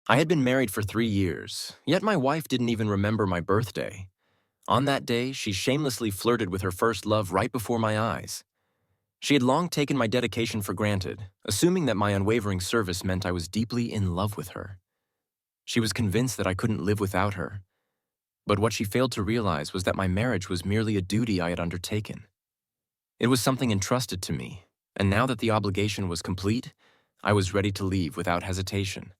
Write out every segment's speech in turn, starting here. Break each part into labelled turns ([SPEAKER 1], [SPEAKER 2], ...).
[SPEAKER 1] I had been married for 3 years, yet my wife didn't even remember my birthday. On that day, she shamelessly flirted with her first love right before my eyes. She had long taken my dedication for granted, assuming that my unwavering service meant I was deeply in love with her. She was convinced that I couldn't live without her. But what she failed to realize was that my marriage was merely a duty I had undertaken. It was something entrusted to me, and now that the obligation was complete, I was ready to leave without hesitation.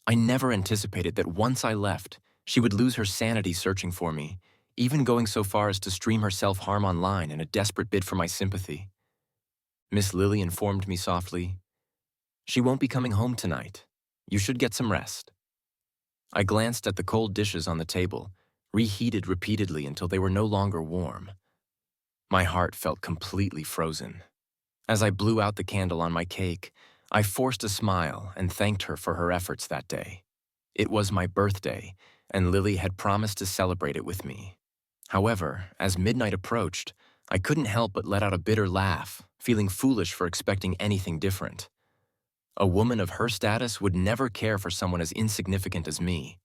[SPEAKER 1] I never anticipated that once I left, she would lose her sanity searching for me, even going so far as to stream her self-harm online in a desperate bid for my sympathy. Miss Lily informed me softly, "She won't be coming home tonight. You should get some rest." I glanced at the cold dishes on the table, reheated repeatedly until they were no longer warm. My heart felt completely frozen. As I blew out the candle on my cake, I forced a smile and thanked her for her efforts that day. It was my birthday, and Lily had promised to celebrate it with me. However, as midnight approached, I couldn't help but let out a bitter laugh, feeling foolish for expecting anything different. A woman of her status would never care for someone as insignificant as me.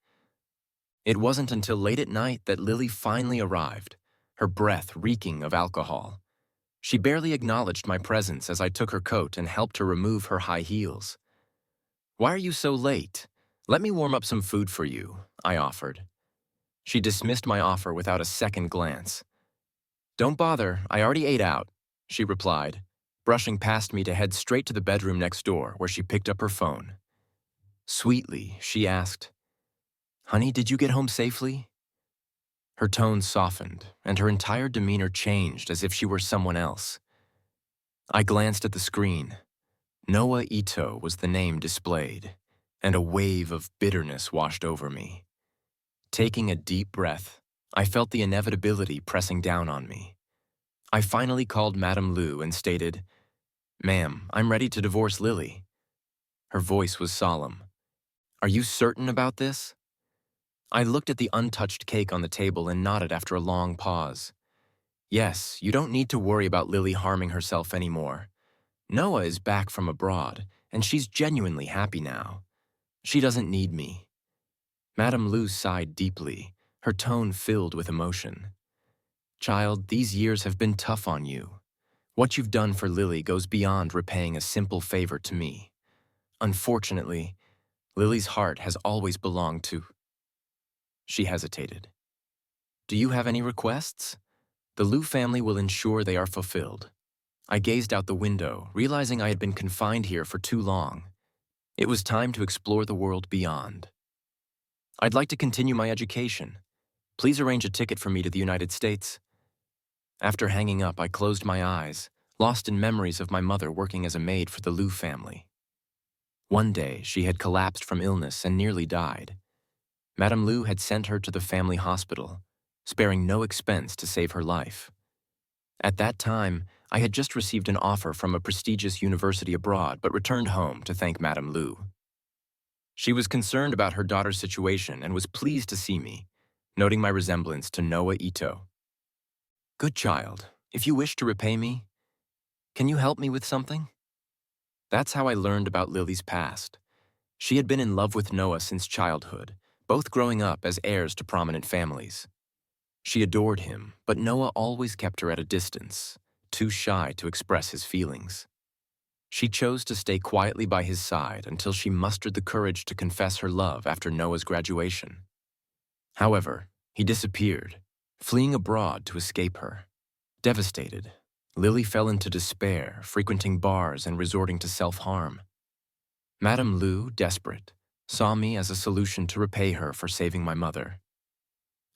[SPEAKER 1] It wasn't until late at night that Lily finally arrived, her breath reeking of alcohol. She barely acknowledged my presence as I took her coat and helped her remove her high heels. "Why are you so late? Let me warm up some food for you," I offered. She dismissed my offer without a second glance. "Don't bother, I already ate out," she replied, brushing past me to head straight to the bedroom next door where she picked up her phone. Sweetly, she asked, "Honey, did you get home safely?" Her tone softened, and her entire demeanor changed as if she were someone else. I glanced at the screen. Noah Ito was the name displayed, and a wave of bitterness washed over me. Taking a deep breath, I felt the inevitability pressing down on me. I finally called Madame Lu and stated, "Ma'am, I'm ready to divorce Lily." Her voice was solemn. "Are you certain about this?" I looked at the untouched cake on the table and nodded after a long pause. "Yes, you don't need to worry about Lily harming herself anymore. Noah is back from abroad, and she's genuinely happy now. She doesn't need me." Madame Lu sighed deeply, her tone filled with emotion. "Child, these years have been tough on you. What you've done for Lily goes beyond repaying a simple favor to me. Unfortunately, Lily's heart has always belonged to—" She hesitated. "Do you have any requests? The Lu family will ensure they are fulfilled." I gazed out the window, realizing I had been confined here for too long. It was time to explore the world beyond. "I'd like to continue my education. Please arrange a ticket for me to the United States." After hanging up, I closed my eyes, lost in memories of my mother working as a maid for the Lu family. One day, she had collapsed from illness and nearly died. Madame Lu had sent her to the family hospital, sparing no expense to save her life. At that time, I had just received an offer from a prestigious university abroad but returned home to thank Madame Lu. She was concerned about her daughter's situation and was pleased to see me, noting my resemblance to Noah Ito. "Good child, if you wish to repay me, can you help me with something?" That's how I learned about Lily's past. She had been in love with Noah since childhood, both growing up as heirs to prominent families. She adored him, but Noah always kept her at a distance, too shy to express his feelings. She chose to stay quietly by his side until she mustered the courage to confess her love after Noah's graduation. However, he disappeared, fleeing abroad to escape her. Devastated, Lily fell into despair, frequenting bars and resorting to self-harm. Madame Lu, desperate, saw me as a solution to repay her for saving my mother.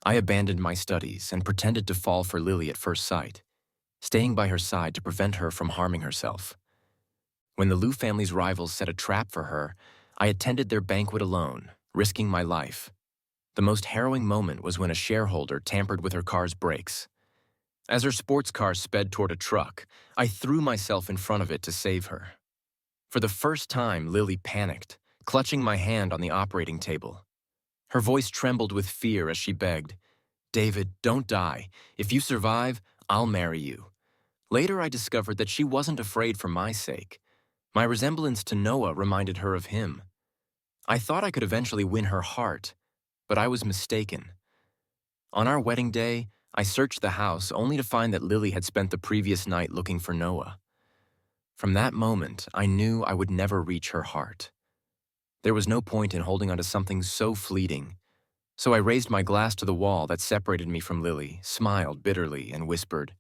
[SPEAKER 1] I abandoned my studies and pretended to fall for Lily at first sight, staying by her side to prevent her from harming herself. When the Lu family's rivals set a trap for her, I attended their banquet alone, risking my life. The most harrowing moment was when a shareholder tampered with her car's brakes. As her sports car sped toward a truck, I threw myself in front of it to save her. For the first time, Lily panicked, clutching my hand on the operating table. Her voice trembled with fear as she begged, "David, don't die. If you survive, I'll marry you." Later, I discovered that she wasn't afraid for my sake. My resemblance to Noah reminded her of him. I thought I could eventually win her heart, but I was mistaken. On our wedding day, I searched the house only to find that Lily had spent the previous night looking for Noah. From that moment, I knew I would never reach her heart. There was no point in holding on to something so fleeting, so I raised my glass to the wall that separated me from Lily, smiled bitterly, and whispered,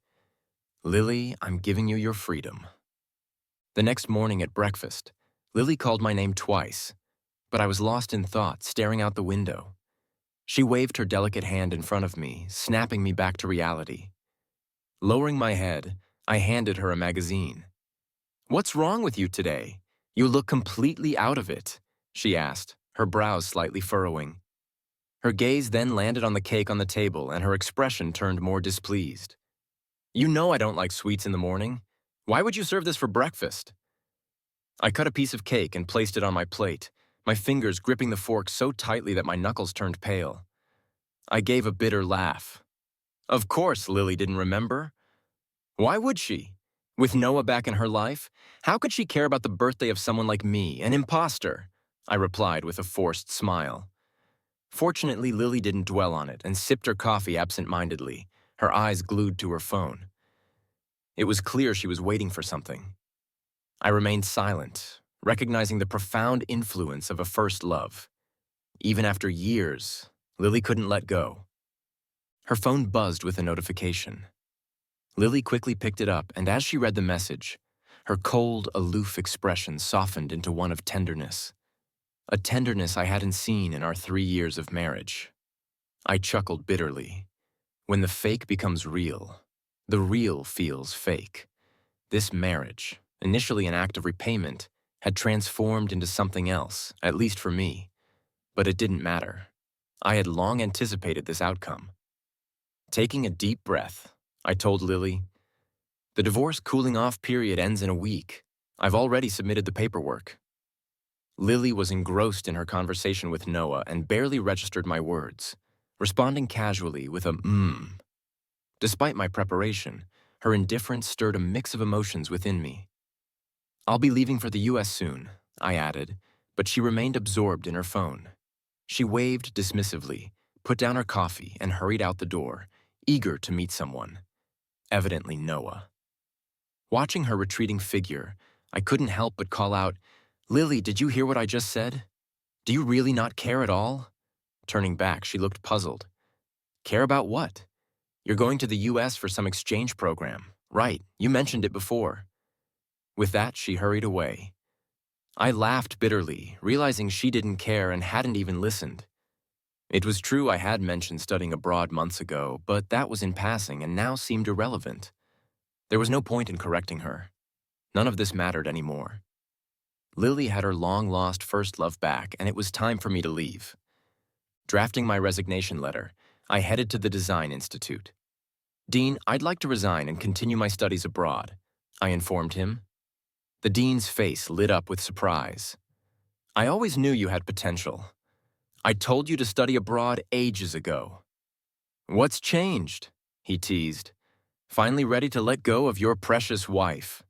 [SPEAKER 1] "Lily, I'm giving you your freedom." The next morning at breakfast, Lily called my name twice, but I was lost in thought, staring out the window. She waved her delicate hand in front of me, snapping me back to reality. Lowering my head, I handed her a magazine. "What's wrong with you today? You look completely out of it," she asked, her brows slightly furrowing. Her gaze then landed on the cake on the table, and her expression turned more displeased. "You know I don't like sweets in the morning. Why would you serve this for breakfast?" I cut a piece of cake and placed it on my plate, my fingers gripping the fork so tightly that my knuckles turned pale. I gave a bitter laugh. Of course Lily didn't remember. Why would she? With Noah back in her life, how could she care about the birthday of someone like me, an imposter? I replied with a forced smile. Fortunately, Lily didn't dwell on it and sipped her coffee absent-mindedly, her eyes glued to her phone. It was clear she was waiting for something. I remained silent, recognizing the profound influence of a first love. Even after years, Lily couldn't let go. Her phone buzzed with a notification. Lily quickly picked it up, and as she read the message, her cold, aloof expression softened into one of tenderness. A tenderness I hadn't seen in our 3 years of marriage. I chuckled bitterly. When the fake becomes real, the real feels fake. This marriage, initially an act of repayment, had transformed into something else, at least for me. But it didn't matter. I had long anticipated this outcome. Taking a deep breath, I told Lily, "The divorce cooling-off period ends in a week. I've already submitted the paperwork." Lily was engrossed in her conversation with Noah and barely registered my words, responding casually with a Despite my preparation, her indifference stirred a mix of emotions within me. "I'll be leaving for the U.S. soon," I added, but she remained absorbed in her phone. She waved dismissively, put down her coffee, and hurried out the door, eager to meet someone, evidently Noah. Watching her retreating figure, I couldn't help but call out, "Lily, did you hear what I just said? Do you really not care at all?" Turning back, she looked puzzled. "Care about what? You're going to the U.S. for some exchange program. Right, you mentioned it before." With that, she hurried away. I laughed bitterly, realizing she didn't care and hadn't even listened. It was true I had mentioned studying abroad months ago, but that was in passing and now seemed irrelevant. There was no point in correcting her. None of this mattered anymore. Lily had her long-lost first love back, and it was time for me to leave. Drafting my resignation letter, I headed to the Design Institute. "Dean, I'd like to resign and continue my studies abroad," I informed him. The dean's face lit up with surprise. "I always knew you had potential. I told you to study abroad ages ago." "What's changed?" he teased. "Finally ready to let go of your precious wife?"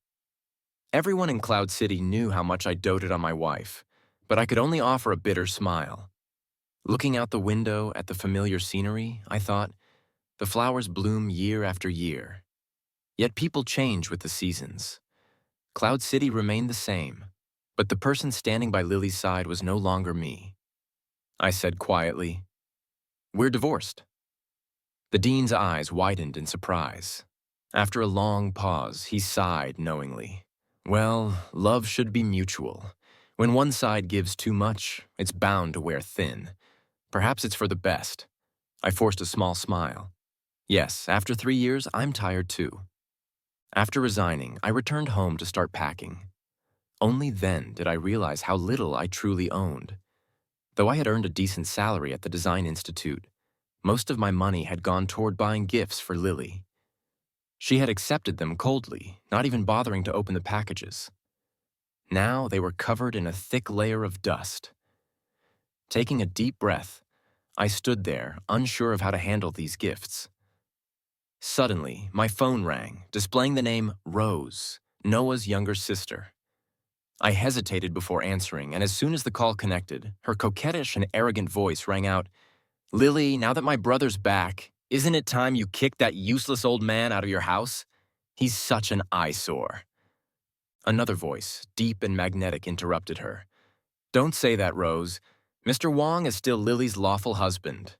[SPEAKER 1] Everyone in Cloud City knew how much I doted on my wife, but I could only offer a bitter smile. Looking out the window at the familiar scenery, I thought, the flowers bloom year after year. Yet people change with the seasons. Cloud City remained the same, but the person standing by Lily's side was no longer me. I said quietly, "We're divorced." The dean's eyes widened in surprise. After a long pause, he sighed knowingly. "Well, love should be mutual. When one side gives too much, it's bound to wear thin. Perhaps it's for the best." I forced a small smile. "Yes, after 3 years, I'm tired too." After resigning, I returned home to start packing. Only then did I realize how little I truly owned. Though I had earned a decent salary at the Design Institute, most of my money had gone toward buying gifts for Lily. She had accepted them coldly, not even bothering to open the packages. Now they were covered in a thick layer of dust. Taking a deep breath, I stood there, unsure of how to handle these gifts. Suddenly, my phone rang, displaying the name Rose, Noah's younger sister. I hesitated before answering, and as soon as the call connected, her coquettish and arrogant voice rang out, "Lily, now that my brother's back, isn't it time you kicked that useless old man out of your house? He's such an eyesore." Another voice, deep and magnetic, interrupted her. "Don't say that, Rose. Mr. Wong is still Lily's lawful husband."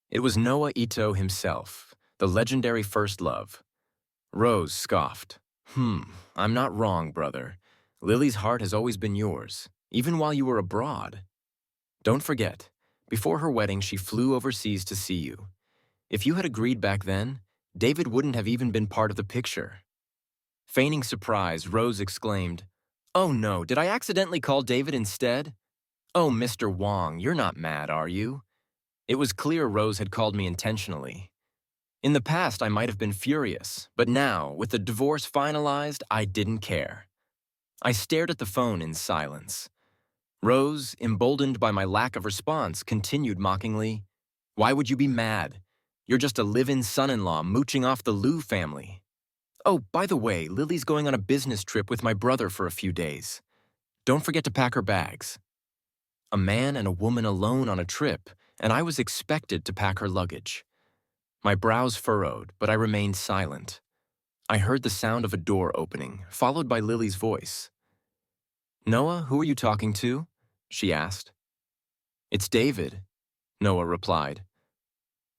[SPEAKER 1] It was Noah Ito himself, the legendary first love. Rose scoffed. I'm not wrong, brother. Lily's heart has always been yours, even while you were abroad. Don't forget, before her wedding, she flew overseas to see you. If you had agreed back then, David wouldn't have even been part of the picture." Feigning surprise, Rose exclaimed, "Oh no, did I accidentally call David instead? Oh, Mr. Wong, you're not mad, are you?" It was clear Rose had called me intentionally. In the past, I might have been furious, but now, with the divorce finalized, I didn't care. I stared at the phone in silence. Rose, emboldened by my lack of response, continued mockingly, "Why would you be mad? You're just a live-in son-in-law mooching off the Liu family. Oh, by the way, Lily's going on a business trip with my brother for a few days. Don't forget to pack her bags." A man and a woman alone on a trip, and I was expected to pack her luggage. My brows furrowed, but I remained silent. I heard the sound of a door opening, followed by Lily's voice. "Noah, who are you talking to?" she asked. "It's David," Noah replied.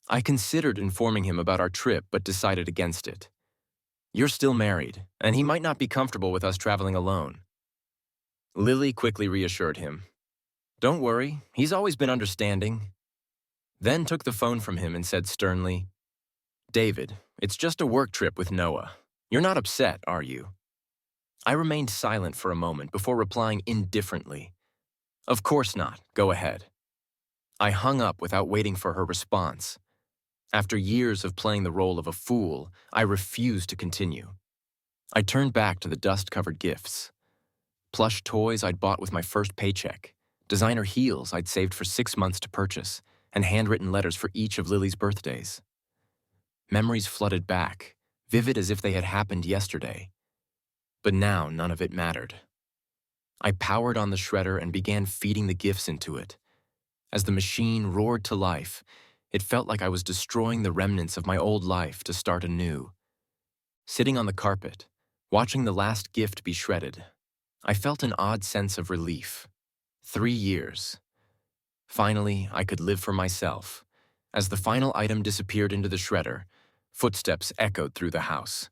[SPEAKER 1] I considered informing him about our trip, but decided against it. "You're still married, and he might not be comfortable with us traveling alone." Lily quickly reassured him. "Don't worry, he's always been understanding." Then took the phone from him and said sternly, "David, it's just a work trip with Noah. You're not upset, are you?" I remained silent for a moment before replying indifferently, "Of course not, go ahead." I hung up without waiting for her response. After years of playing the role of a fool, I refused to continue. I turned back to the dust-covered gifts. Plush toys I'd bought with my first paycheck, designer heels I'd saved for 6 months to purchase, and handwritten letters for each of Lily's birthdays. Memories flooded back, vivid as if they had happened yesterday. But now none of it mattered. I powered on the shredder and began feeding the gifts into it. As the machine roared to life, it felt like I was destroying the remnants of my old life to start anew. Sitting on the carpet, watching the last gift be shredded, I felt an odd sense of relief. 3 years. Finally, I could live for myself. As the final item disappeared into the shredder, footsteps echoed through the house.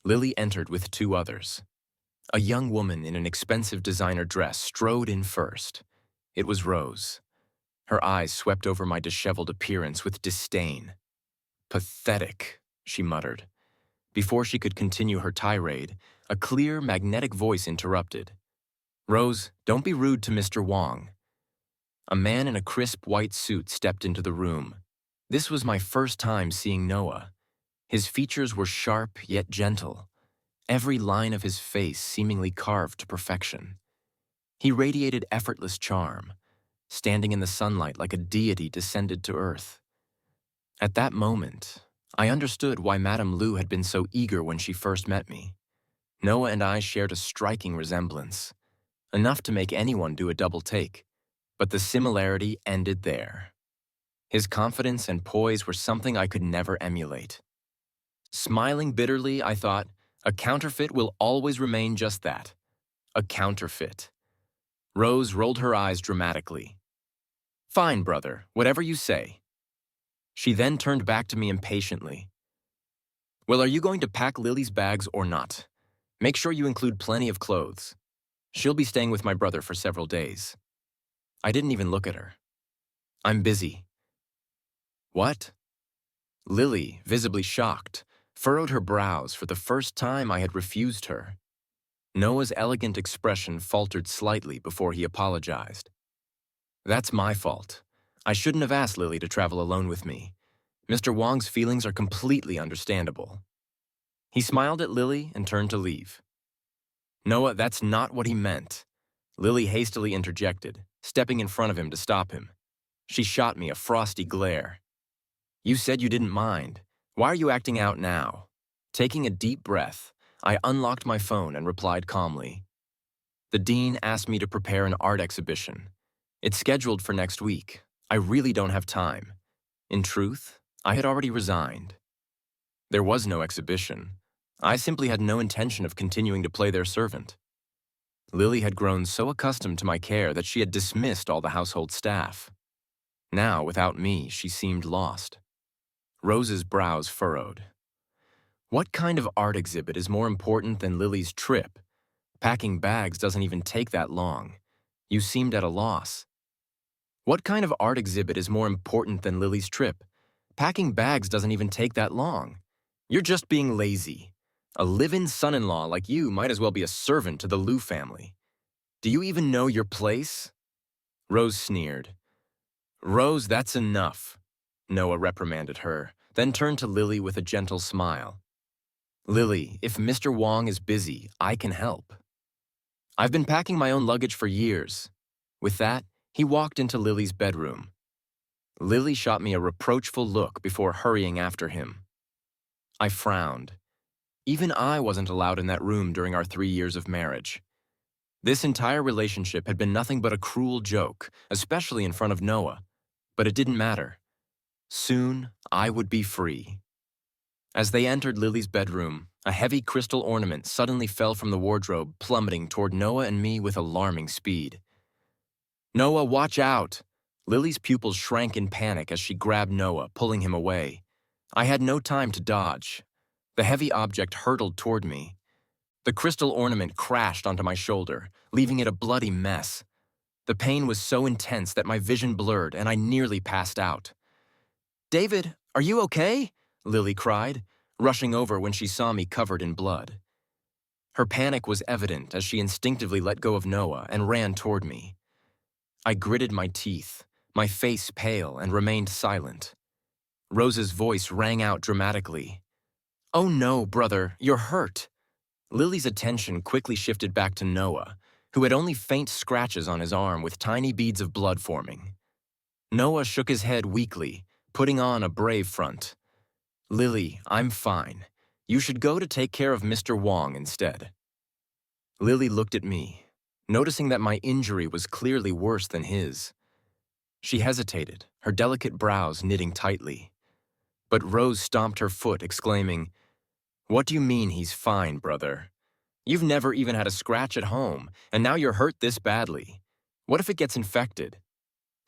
[SPEAKER 1] Lily entered with 2 others. A young woman in an expensive designer dress strode in first. It was Rose. Her eyes swept over my disheveled appearance with disdain. "Pathetic," she muttered. Before she could continue her tirade, a clear, magnetic voice interrupted. "Rose, don't be rude to Mr. Wong." A man in a crisp white suit stepped into the room. This was my first time seeing Noah. His features were sharp yet gentle, every line of his face seemingly carved to perfection. He radiated effortless charm, standing in the sunlight like a deity descended to earth. At that moment, I understood why Madame Liu had been so eager when she first met me. Noah and I shared a striking resemblance, enough to make anyone do a double take, but the similarity ended there. His confidence and poise were something I could never emulate. Smiling bitterly, I thought, a counterfeit will always remain just that, a counterfeit. Rose rolled her eyes dramatically. "Fine, brother, whatever you say." She then turned back to me impatiently. "Well, are you going to pack Lily's bags or not? Make sure you include plenty of clothes. She'll be staying with my brother for several days." I didn't even look at her. "I'm busy." "What?" Lily, visibly shocked, furrowed her brows for the first time I had refused her. Noah's elegant expression faltered slightly before he apologized. "That's my fault. I shouldn't have asked Lily to travel alone with me. Mr. Wong's feelings are completely understandable." He smiled at Lily and turned to leave. "Noah, that's not what he meant." Lily hastily interjected, stepping in front of him to stop him. She shot me a frosty glare. "You said you didn't mind. Why are you acting out now?" Taking a deep breath, I unlocked my phone and replied calmly, The dean asked me to prepare an art exhibition. It's scheduled for next week. I really don't have time. In truth, I had already resigned. There was no exhibition. I simply had no intention of continuing to play their servant. Lily had grown so accustomed to my care that she had dismissed all the household staff. Now, without me, she seemed lost. Rose's brows furrowed. What kind of art exhibit is more important than Lily's trip? Packing bags doesn't even take that long. You seemed at a loss. What kind of art exhibit is more important than Lily's trip? Packing bags doesn't even take that long. You're just being lazy. A live-in son-in-law like you might as well be a servant to the Liu family. Do you even know your place? Rose sneered. Rose, that's enough. Noah reprimanded her, then turned to Lily with a gentle smile. Lily, if Mr. Wong is busy, I can help. I've been packing my own luggage for years. With that, he walked into Lily's bedroom. Lily shot me a reproachful look before hurrying after him. I frowned. Even I wasn't allowed in that room during our 3 years of marriage. This entire relationship had been nothing but a cruel joke, especially in front of Noah. But it didn't matter. Soon, I would be free. As they entered Lily's bedroom, a heavy crystal ornament suddenly fell from the wardrobe, plummeting toward Noah and me with alarming speed. Noah, watch out! Lily's pupils shrank in panic as she grabbed Noah, pulling him away. I had no time to dodge. The heavy object hurtled toward me. The crystal ornament crashed onto my shoulder, leaving it a bloody mess. The pain was so intense that my vision blurred and I nearly passed out. David, are you okay? Lily cried, rushing over when she saw me covered in blood. Her panic was evident as she instinctively let go of Noah and ran toward me. I gritted my teeth, my face pale, and remained silent. Rose's voice rang out dramatically. Oh no, brother, you're hurt. Lily's attention quickly shifted back to Noah, who had only faint scratches on his arm with tiny beads of blood forming. Noah shook his head weakly, putting on a brave front. Lily, I'm fine. You should go to take care of Mr. Wong instead. Lily looked at me, noticing that my injury was clearly worse than his. She hesitated, her delicate brows knitting tightly. But Rose stomped her foot, exclaiming, What do you mean he's fine, brother? You've never even had a scratch at home, and now you're hurt this badly. What if it gets infected?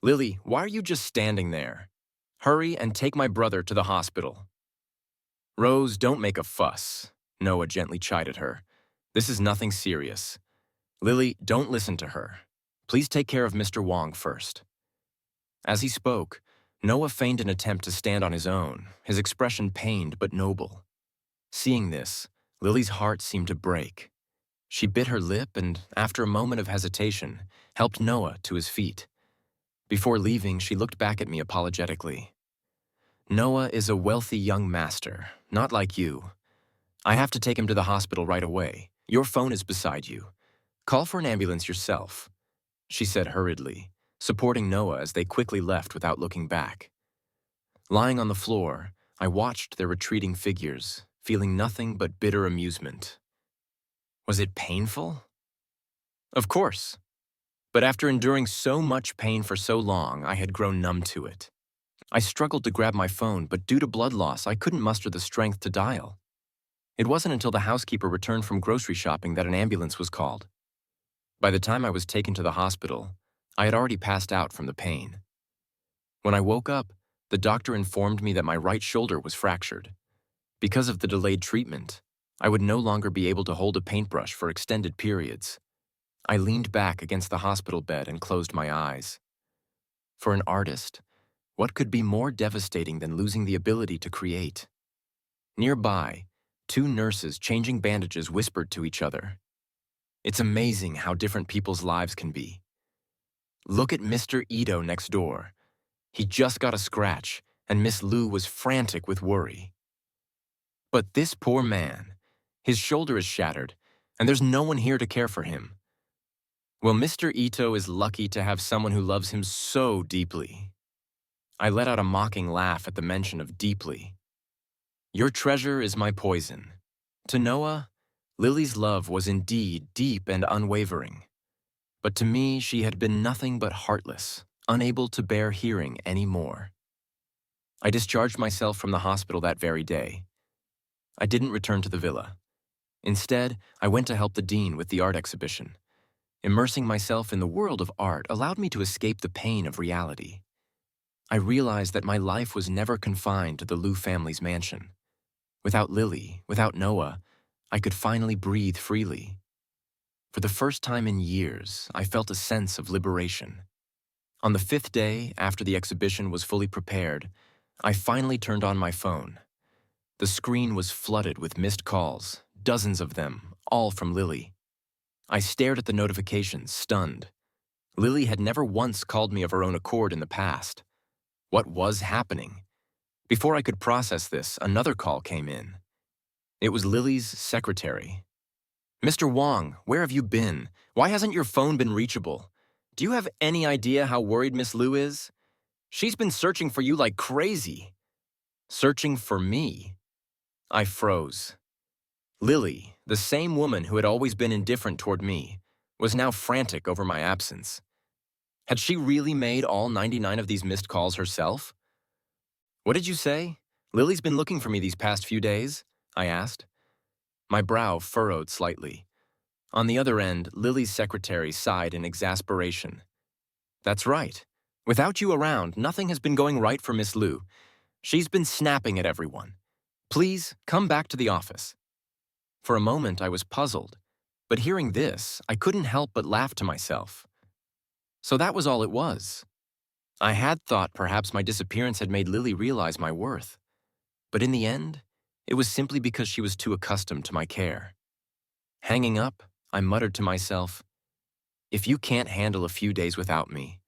[SPEAKER 1] Lily, why are you just standing there? Hurry and take my brother to the hospital. Rose, don't make a fuss, Noah gently chided her. This is nothing serious. Lily, don't listen to her. Please take care of Mr. Wong first. As he spoke, Noah feigned an attempt to stand on his own, his expression pained but noble. Seeing this, Lily's heart seemed to break. She bit her lip and, after a moment of hesitation, helped Noah to his feet. Before leaving, she looked back at me apologetically. Noah is a wealthy young master, not like you. I have to take him to the hospital right away. Your phone is beside you. Call for an ambulance yourself, she said hurriedly, supporting Noah as they quickly left without looking back. Lying on the floor, I watched their retreating figures, feeling nothing but bitter amusement. Was it painful? Of course. But after enduring so much pain for so long, I had grown numb to it. I struggled to grab my phone, but due to blood loss, I couldn't muster the strength to dial. It wasn't until the housekeeper returned from grocery shopping that an ambulance was called. By the time I was taken to the hospital, I had already passed out from the pain. When I woke up, the doctor informed me that my right shoulder was fractured. Because of the delayed treatment, I would no longer be able to hold a paintbrush for extended periods. I leaned back against the hospital bed and closed my eyes. For an artist, what could be more devastating than losing the ability to create? Nearby, 2 nurses changing bandages whispered to each other. It's amazing how different people's lives can be. Look at Mr. Ito next door. He just got a scratch, and Miss Liu was frantic with worry. But this poor man, his shoulder is shattered, and there's no one here to care for him. Well, Mr. Ito is lucky to have someone who loves him so deeply. I let out a mocking laugh at the mention of deeply. Your treasure is my poison. To Noah, Lily's love was indeed deep and unwavering. But to me, she had been nothing but heartless, unable to bear hearing any more. I discharged myself from the hospital that very day. I didn't return to the villa. Instead, I went to help the dean with the art exhibition. Immersing myself in the world of art allowed me to escape the pain of reality. I realized that my life was never confined to the Liu family's mansion. Without Lily, without Noah, I could finally breathe freely. For the first time in years, I felt a sense of liberation. On the 5th day, after the exhibition was fully prepared, I finally turned on my phone. The screen was flooded with missed calls, dozens of them, all from Lily. I stared at the notifications, stunned. Lily had never once called me of her own accord in the past. What was happening? Before I could process this, another call came in. It was Lily's secretary. "Mr. Wong, where have you been? Why hasn't your phone been reachable? Do you have any idea how worried Miss Liu is? She's been searching for you like crazy." Searching for me? I froze. Lily, the same woman who had always been indifferent toward me, was now frantic over my absence. Had she really made all 99 of these missed calls herself? "What did you say? Lily's been looking for me these past few days?" I asked. My brow furrowed slightly. On the other end, Lily's secretary sighed in exasperation. "That's right. Without you around, nothing has been going right for Miss Liu. She's been snapping at everyone. Please, come back to the office." For a moment, I was puzzled. But hearing this, I couldn't help but laugh to myself. So that was all it was. I had thought perhaps my disappearance had made Lily realize my worth. But in the end, it was simply because she was too accustomed to my care. Hanging up, I muttered to myself, "If you can't handle a few days without me,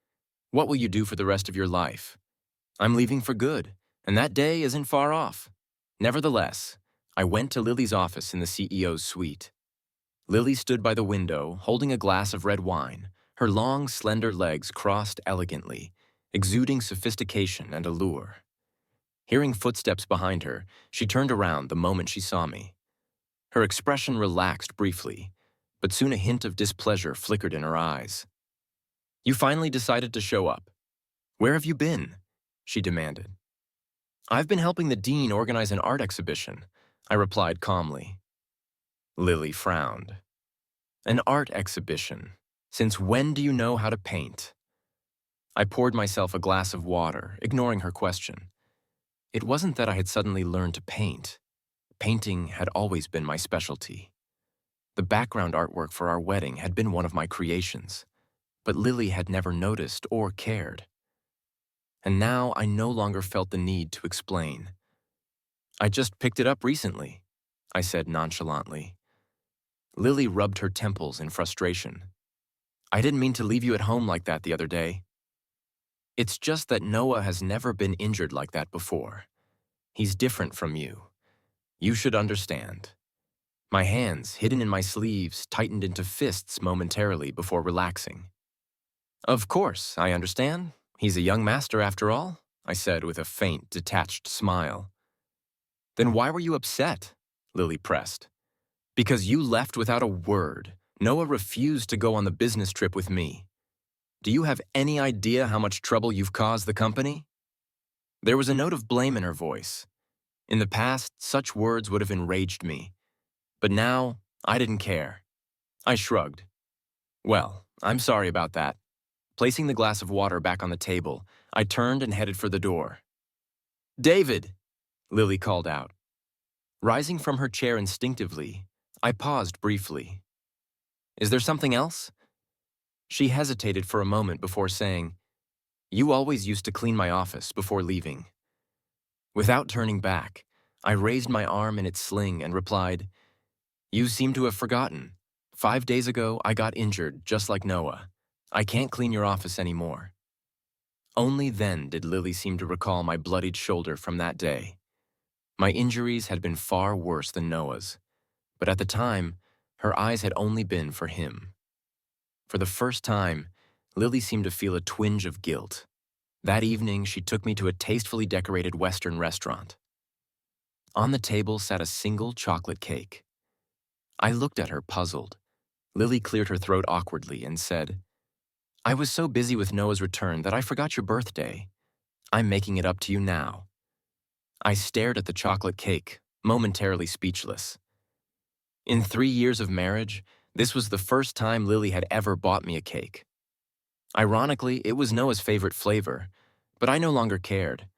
[SPEAKER 1] what will you do for the rest of your life? I'm leaving for good, and that day isn't far off." Nevertheless, I went to Lily's office in the CEO's suite. Lily stood by the window, holding a glass of red wine, her long, slender legs crossed elegantly, exuding sophistication and allure. Hearing footsteps behind her, she turned around the moment she saw me. Her expression relaxed briefly, but soon a hint of displeasure flickered in her eyes. "You finally decided to show up. Where have you been?" she demanded. "I've been helping the dean organize an art exhibition," I replied calmly. Lily frowned. "An art exhibition? Since when do you know how to paint?" I poured myself a glass of water, ignoring her question. It wasn't that I had suddenly learned to paint. Painting had always been my specialty. The background artwork for our wedding had been one of my creations, but Lily had never noticed or cared. And now I no longer felt the need to explain. "I just picked it up recently," I said nonchalantly. Lily rubbed her temples in frustration. "I didn't mean to leave you at home like that the other day." "It's just that Noah has never been injured like that before. He's different from you. You should understand." My hands, hidden in my sleeves, tightened into fists momentarily before relaxing. "Of course, I understand. He's a young master after all," I said with a faint, detached smile. "Then why were you upset?" Lily pressed. "Because you left without a word. Noah refused to go on the business trip with me. Do you have any idea how much trouble you've caused the company?" There was a note of blame in her voice. In the past, such words would have enraged me. But now, I didn't care. I shrugged. "Well, I'm sorry about that." Placing the glass of water back on the table, I turned and headed for the door. "David!" Lily called out. Rising from her chair instinctively, I paused briefly. "Is there something else?" She hesitated for a moment before saying, "You always used to clean my office before leaving." Without turning back, I raised my arm in its sling and replied, "You seem to have forgotten. 5 days ago, I got injured, just like Noah. I can't clean your office anymore." Only then did Lily seem to recall my bloodied shoulder from that day. My injuries had been far worse than Noah's, but at the time, her eyes had only been for him. For the first time, Lily seemed to feel a twinge of guilt. That evening, she took me to a tastefully decorated Western restaurant. On the table sat a single chocolate cake. I looked at her puzzled. Lily cleared her throat awkwardly and said, "I was so busy with Noah's return that I forgot your birthday. I'm making it up to you now." I stared at the chocolate cake, momentarily speechless. In 3 years of marriage, this was the first time Lily had ever bought me a cake. Ironically, it was Noah's favorite flavor, but I no longer cared.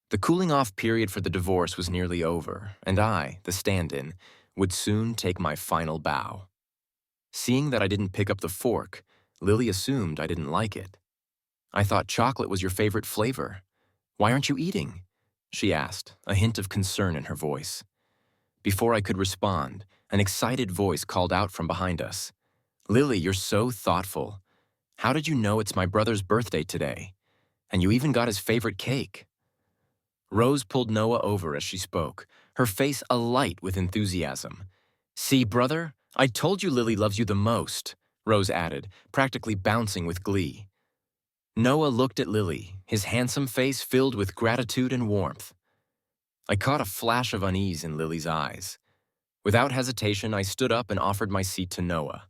[SPEAKER 1] The cooling-off period for the divorce was nearly over, and I, the stand-in, would soon take my final bow. Seeing that I didn't pick up the fork, Lily assumed I didn't like it. "I thought chocolate was your favorite flavor. Why aren't you eating?" she asked, a hint of concern in her voice. Before I could respond, an excited voice called out from behind us. "Lily, you're so thoughtful. How did you know it's my brother's birthday today? And you even got his favorite cake." Rose pulled Noah over as she spoke, her face alight with enthusiasm. "See, brother, I told you Lily loves you the most," Rose added, practically bouncing with glee. Noah looked at Lily, his handsome face filled with gratitude and warmth. I caught a flash of unease in Lily's eyes. Without hesitation, I stood up and offered my seat to Noah.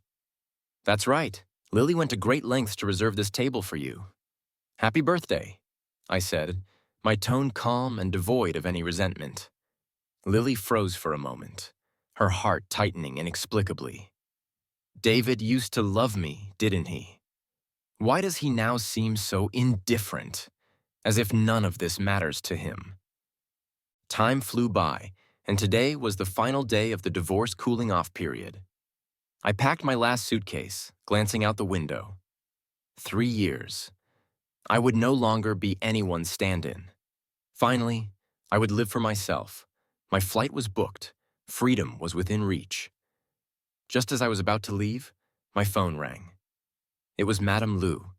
[SPEAKER 1] "That's right. Lily went to great lengths to reserve this table for you. Happy birthday," I said, my tone calm and devoid of any resentment. Lily froze for a moment, her heart tightening inexplicably. "David used to love me, didn't he? Why does he now seem so indifferent, as if none of this matters to him?" Time flew by, and today was the final day of the divorce cooling-off period. I packed my last suitcase, glancing out the window. 3 years. I would no longer be anyone's stand-in. Finally, I would live for myself. My flight was booked. Freedom was within reach. Just as I was about to leave, my phone rang. It was Madame Lou.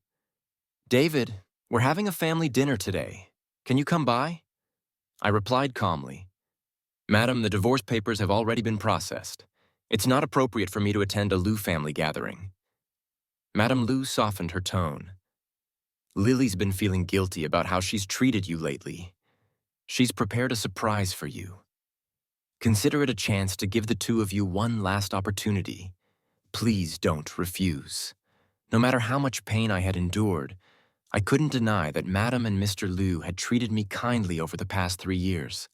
[SPEAKER 1] "David, we're having a family dinner today. Can you come by?" I replied calmly, "Madam, the divorce papers have already been processed. It's not appropriate for me to attend a Lou family gathering." Madame Lou softened her tone. "Lily's been feeling guilty about how she's treated you lately. She's prepared a surprise for you. Consider it a chance to give the two of you one last opportunity. Please don't refuse." No matter how much pain I had endured, I couldn't deny that Madame and Mr. Lou had treated me kindly over the past 3 years.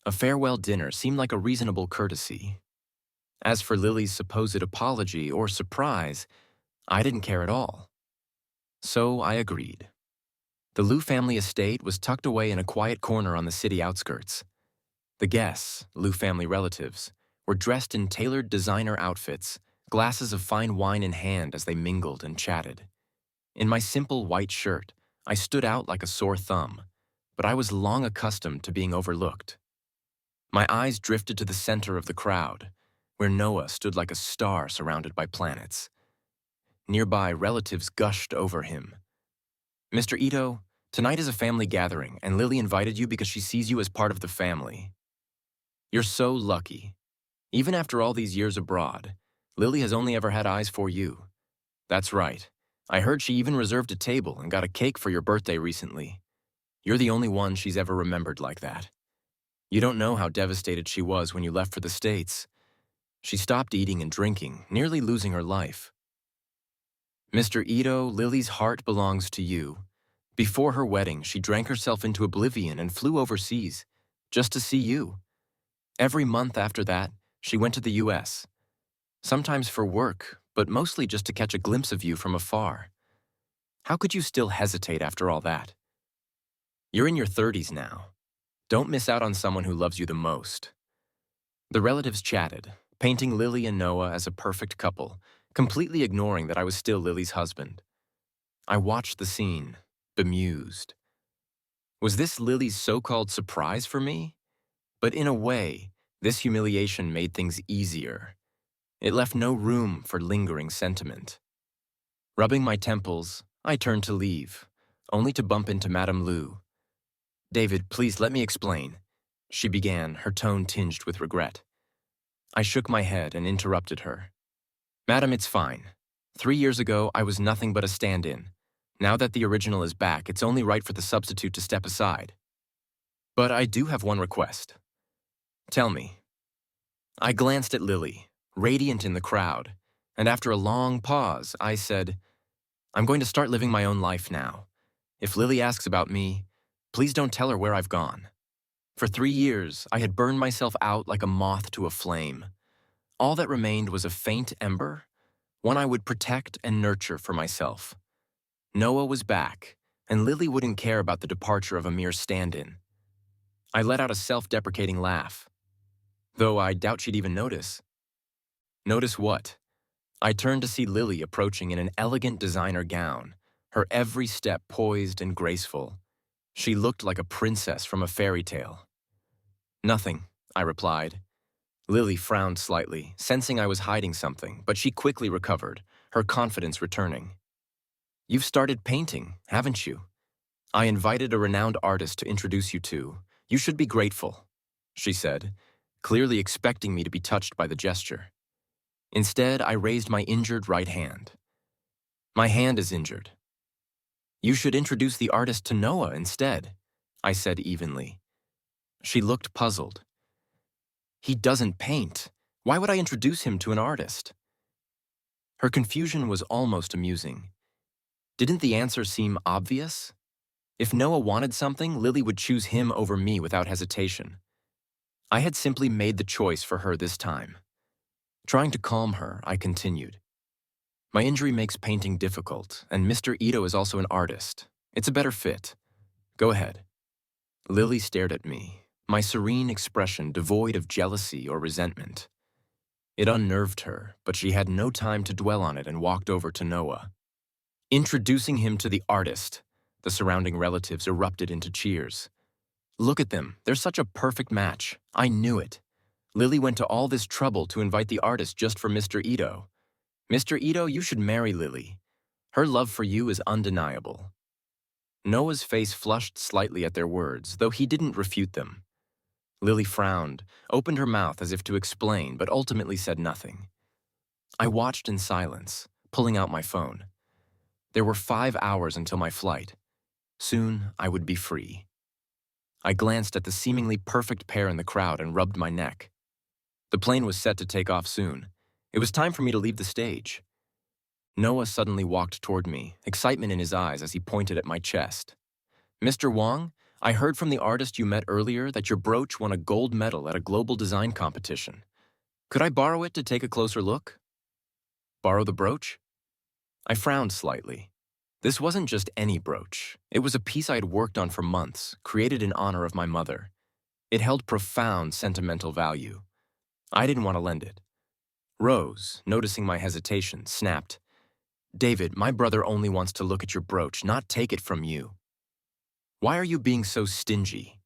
[SPEAKER 1] A farewell dinner seemed like a reasonable courtesy. As for Lily's supposed apology or surprise, I didn't care at all. So I agreed. The Lou family estate was tucked away in a quiet corner on the city outskirts. The guests, Lou family relatives, were dressed in tailored designer outfits, glasses of fine wine in hand as they mingled and chatted. In my simple white shirt, I stood out like a sore thumb, but I was long accustomed to being overlooked. My eyes drifted to the center of the crowd, where Noah stood like a star surrounded by planets. Nearby, relatives gushed over him. "Mr. Ito, tonight is a family gathering, and Lily invited you because she sees you as part of the family. You're so lucky. Even after all these years abroad, Lily has only ever had eyes for you. That's right. I heard she even reserved a table and got a cake for your birthday recently. You're the only one she's ever remembered like that. You don't know how devastated she was when you left for the States. She stopped eating and drinking, nearly losing her life. Mr. Ito, Lily's heart belongs to you. Before her wedding, she drank herself into oblivion and flew overseas, just to see you. Every month after that, she went to the US. Sometimes for work, but mostly just to catch a glimpse of you from afar. How could you still hesitate after all that? You're in your 30s now. Don't miss out on someone who loves you the most." The relatives chatted, painting Lily and Noah as a perfect couple, completely ignoring that I was still Lily's husband. I watched the scene, bemused. Was this Lily's so-called surprise for me? But in a way, this humiliation made things easier. It left no room for lingering sentiment. Rubbing my temples, I turned to leave, only to bump into Madame Lou. "David, please let me explain," she began, her tone tinged with regret. I shook my head and interrupted her. "Madam, it's fine. 3 years ago, I was nothing but a stand-in. Now that the original is back, it's only right for the substitute to step aside. But I do have one request. Tell me." I glanced at Lily, radiant in the crowd, And after a long pause, I said, I'm going to start living my own life now. If Lily asks about me, please don't tell her where I've gone. For 3 years, I had burned myself out like a moth to a flame. All that remained was a faint ember, one I would protect and nurture for myself. Noah was back, and Lily wouldn't care about the departure of a mere stand-in. I let out a self-deprecating laugh, though I doubt she'd even notice. Notice what? I turned to see Lily approaching in an elegant designer gown, her every step poised and graceful. She looked like a princess from a fairy tale. Nothing, I replied. Lily frowned slightly, sensing I was hiding something, but she quickly recovered, her confidence returning. You've started painting, haven't you? I invited a renowned artist to introduce you to. You should be grateful, she said, clearly expecting me to be touched by the gesture. Instead, I raised my injured right hand. My hand is injured. You should introduce the artist to Noah instead, I said evenly. She looked puzzled. He doesn't paint. Why would I introduce him to an artist? Her confusion was almost amusing. Didn't the answer seem obvious? If Noah wanted something, Lily would choose him over me without hesitation. I had simply made the choice for her this time. Trying to calm her, I continued. My injury makes painting difficult, and Mr. Ito is also an artist. It's a better fit. Go ahead. Lily stared at me, my serene expression devoid of jealousy or resentment. It unnerved her, but she had no time to dwell on it and walked over to Noah. Introducing him to the artist, the surrounding relatives erupted into cheers. Look at them, they're such a perfect match. I knew it. Lily went to all this trouble to invite the artist just for Mr. Ito. Mr. Ito, you should marry Lily. Her love for you is undeniable. Noah's face flushed slightly at their words, though he didn't refute them. Lily frowned, opened her mouth as if to explain, but ultimately said nothing. I watched in silence, pulling out my phone. There were 5 hours until my flight. Soon, I would be free. I glanced at the seemingly perfect pair in the crowd and rubbed my neck. The plane was set to take off soon. It was time for me to leave the stage. Noah suddenly walked toward me, excitement in his eyes as he pointed at my chest. Mr. Wong, I heard from the artist you met earlier that your brooch won a gold medal at a global design competition. Could I borrow it to take a closer look? Borrow the brooch? I frowned slightly. This wasn't just any brooch. It was a piece I had worked on for months, created in honor of my mother. It held profound sentimental value. I didn't want to lend it. Rose, noticing my hesitation, snapped, David, my brother only wants to look at your brooch, not take it from you. Why are you being so stingy?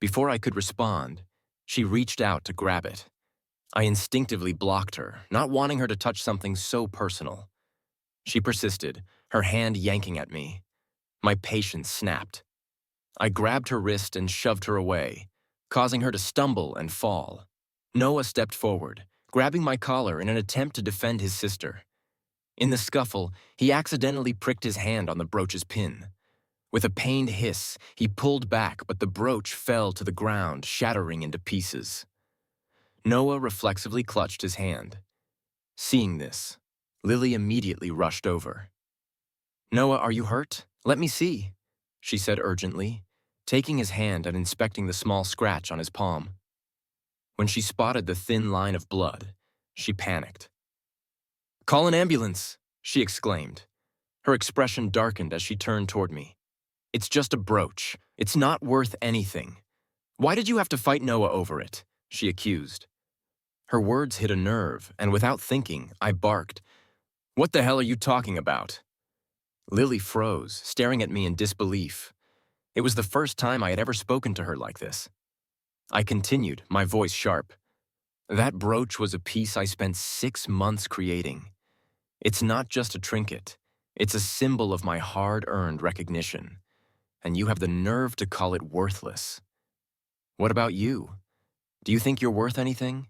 [SPEAKER 1] Before I could respond, she reached out to grab it. I instinctively blocked her, not wanting her to touch something so personal. She persisted, her hand yanking at me. My patience snapped. I grabbed her wrist and shoved her away, causing her to stumble and fall. Noah stepped forward, grabbing my collar in an attempt to defend his sister. In the scuffle, he accidentally pricked his hand on the brooch's pin. With a pained hiss, he pulled back, but the brooch fell to the ground, shattering into pieces. Noah reflexively clutched his hand. Seeing this, Lily immediately rushed over. Noah, are you hurt? Let me see, she said urgently, taking his hand and inspecting the small scratch on his palm. When she spotted the thin line of blood, she panicked. Call an ambulance, she exclaimed. Her expression darkened as she turned toward me. It's just a brooch. It's not worth anything. Why did you have to fight Noah over it? She accused. Her words hit a nerve, and without thinking, I barked. What the hell are you talking about? Lily froze, staring at me in disbelief. It was the first time I had ever spoken to her like this. I continued, my voice sharp. That brooch was a piece I spent 6 months creating. It's not just a trinket. It's a symbol of my hard-earned recognition. And you have the nerve to call it worthless. What about you? Do you think you're worth anything?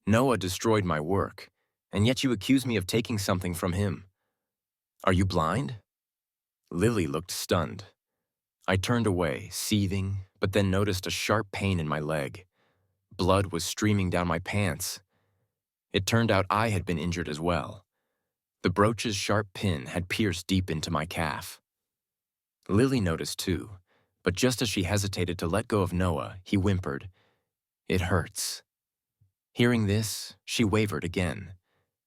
[SPEAKER 1] Noah destroyed my work, and yet you accuse me of taking something from him. Are you blind? Lily looked stunned. I turned away, seething, but then noticed a sharp pain in my leg. Blood was streaming down my pants. It turned out I had been injured as well. The brooch's sharp pin had pierced deep into my calf. Lily noticed too, but just as she hesitated to let go of Noah, he whimpered, "It hurts." Hearing this, she wavered again.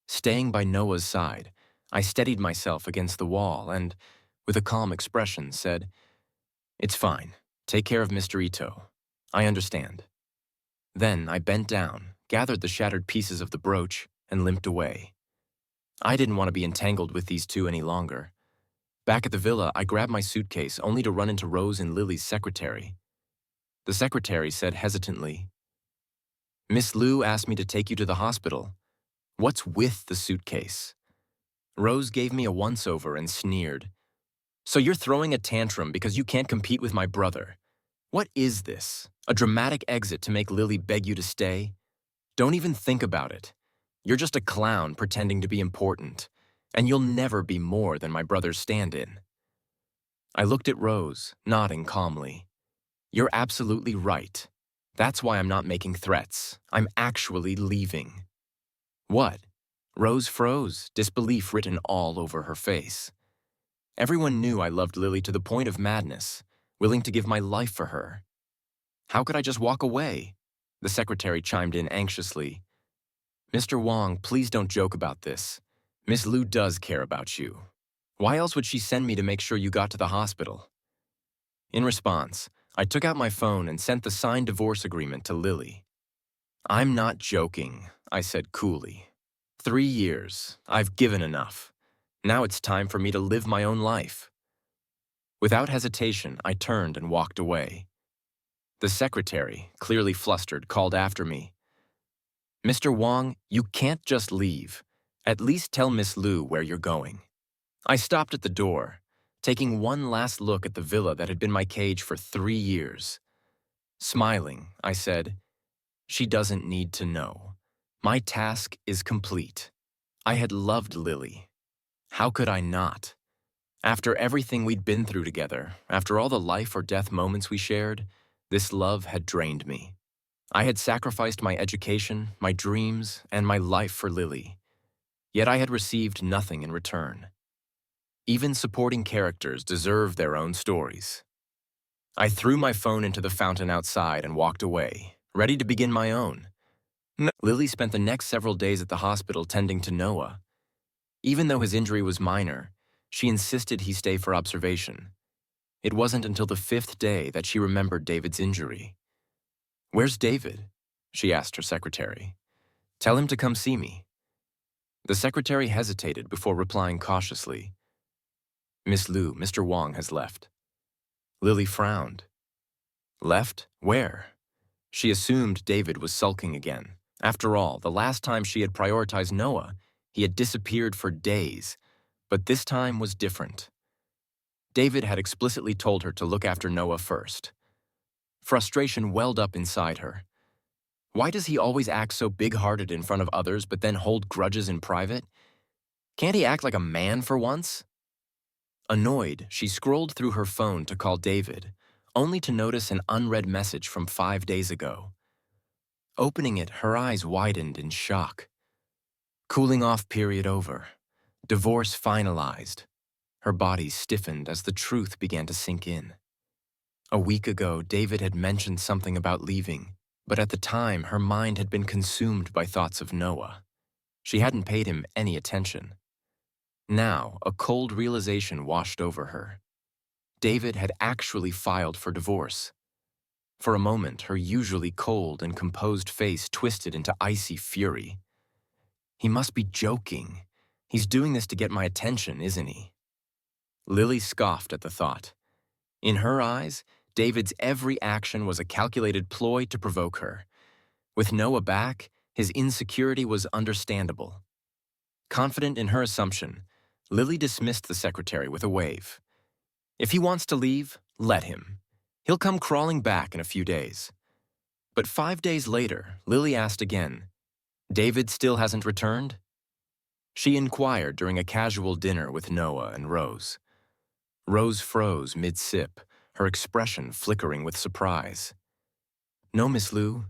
[SPEAKER 1] Staying by Noah's side, I steadied myself against the wall and, with a calm expression, said, "It's fine. Take care of Mr. Ito. I understand." Then I bent down, gathered the shattered pieces of the brooch, and limped away. I didn't want to be entangled with these two any longer. Back at the villa, I grabbed my suitcase only to run into Rose and Lily's secretary. The secretary said hesitantly, "Miss Liu asked me to take you to the hospital. What's with the suitcase?" Rose gave me a once-over and sneered. "So you're throwing a tantrum because you can't compete with my brother. What is this? A dramatic exit to make Lily beg you to stay? Don't even think about it. You're just a clown pretending to be important, and you'll never be more than my brother's stand-in." I looked at Rose, nodding calmly. "You're absolutely right. That's why I'm not making threats. I'm actually leaving." "What?" Rose froze, disbelief written all over her face. Everyone knew I loved Lily to the point of madness, willing to give my life for her. How could I just walk away? The secretary chimed in anxiously. "Mr. Wong, please don't joke about this. Miss Liu does care about you. Why else would she send me to make sure you got to the hospital?" In response, I took out my phone and sent the signed divorce agreement to Lily. "I'm not joking," I said coolly. 3 years. I've given enough. Now it's time for me to live my own life." Without hesitation, I turned and walked away. The secretary, clearly flustered, called after me. "Mr. Wong, you can't just leave. At least tell Miss Liu where you're going." I stopped at the door, taking one last look at the villa that had been my cage for 3 years. Smiling, I said, "She doesn't need to know. My task is complete." I had loved Lily. How could I not? After everything we'd been through together, after all the life or death moments we shared, this love had drained me. I had sacrificed my education, my dreams, and my life for Lily. Yet I had received nothing in return. Even supporting characters deserve their own stories. I threw my phone into the fountain outside and walked away, ready to begin my own. Lily spent the next several days at the hospital tending to Noah. Even though his injury was minor, she insisted he stay for observation. It wasn't until the 5th day that she remembered David's injury. "Where's David?" she asked her secretary. "Tell him to come see me." The secretary hesitated before replying cautiously. "Miss Liu, Mr. Wong has left." Lily frowned. "Left? Where?" She assumed David was sulking again. After all, the last time she had prioritized Noah, he had disappeared for days, but this time was different. David had explicitly told her to look after Noah first. Frustration welled up inside her. Why does he always act so big-hearted in front of others but then hold grudges in private? Can't he act like a man for once? Annoyed, she scrolled through her phone to call David, only to notice an unread message from 5 days ago. Opening it, her eyes widened in shock. Cooling off period over. Divorce finalized. Her body stiffened as the truth began to sink in. A week ago, David had mentioned something about leaving, but at the time, her mind had been consumed by thoughts of Noah. She hadn't paid him any attention. Now, a cold realization washed over her. David had actually filed for divorce. For a moment, her usually cold and composed face twisted into icy fury. He must be joking. He's doing this to get my attention, isn't he? Lily scoffed at the thought. In her eyes, David's every action was a calculated ploy to provoke her. With Noah back, his insecurity was understandable. Confident in her assumption, Lily dismissed the secretary with a wave. If he wants to leave, let him. He'll come crawling back in a few days. But 5 days later, Lily asked again, "David still hasn't returned?" She inquired during a casual dinner with Noah and Rose. Rose froze mid-sip, her expression flickering with surprise. "No, Miss Liu,"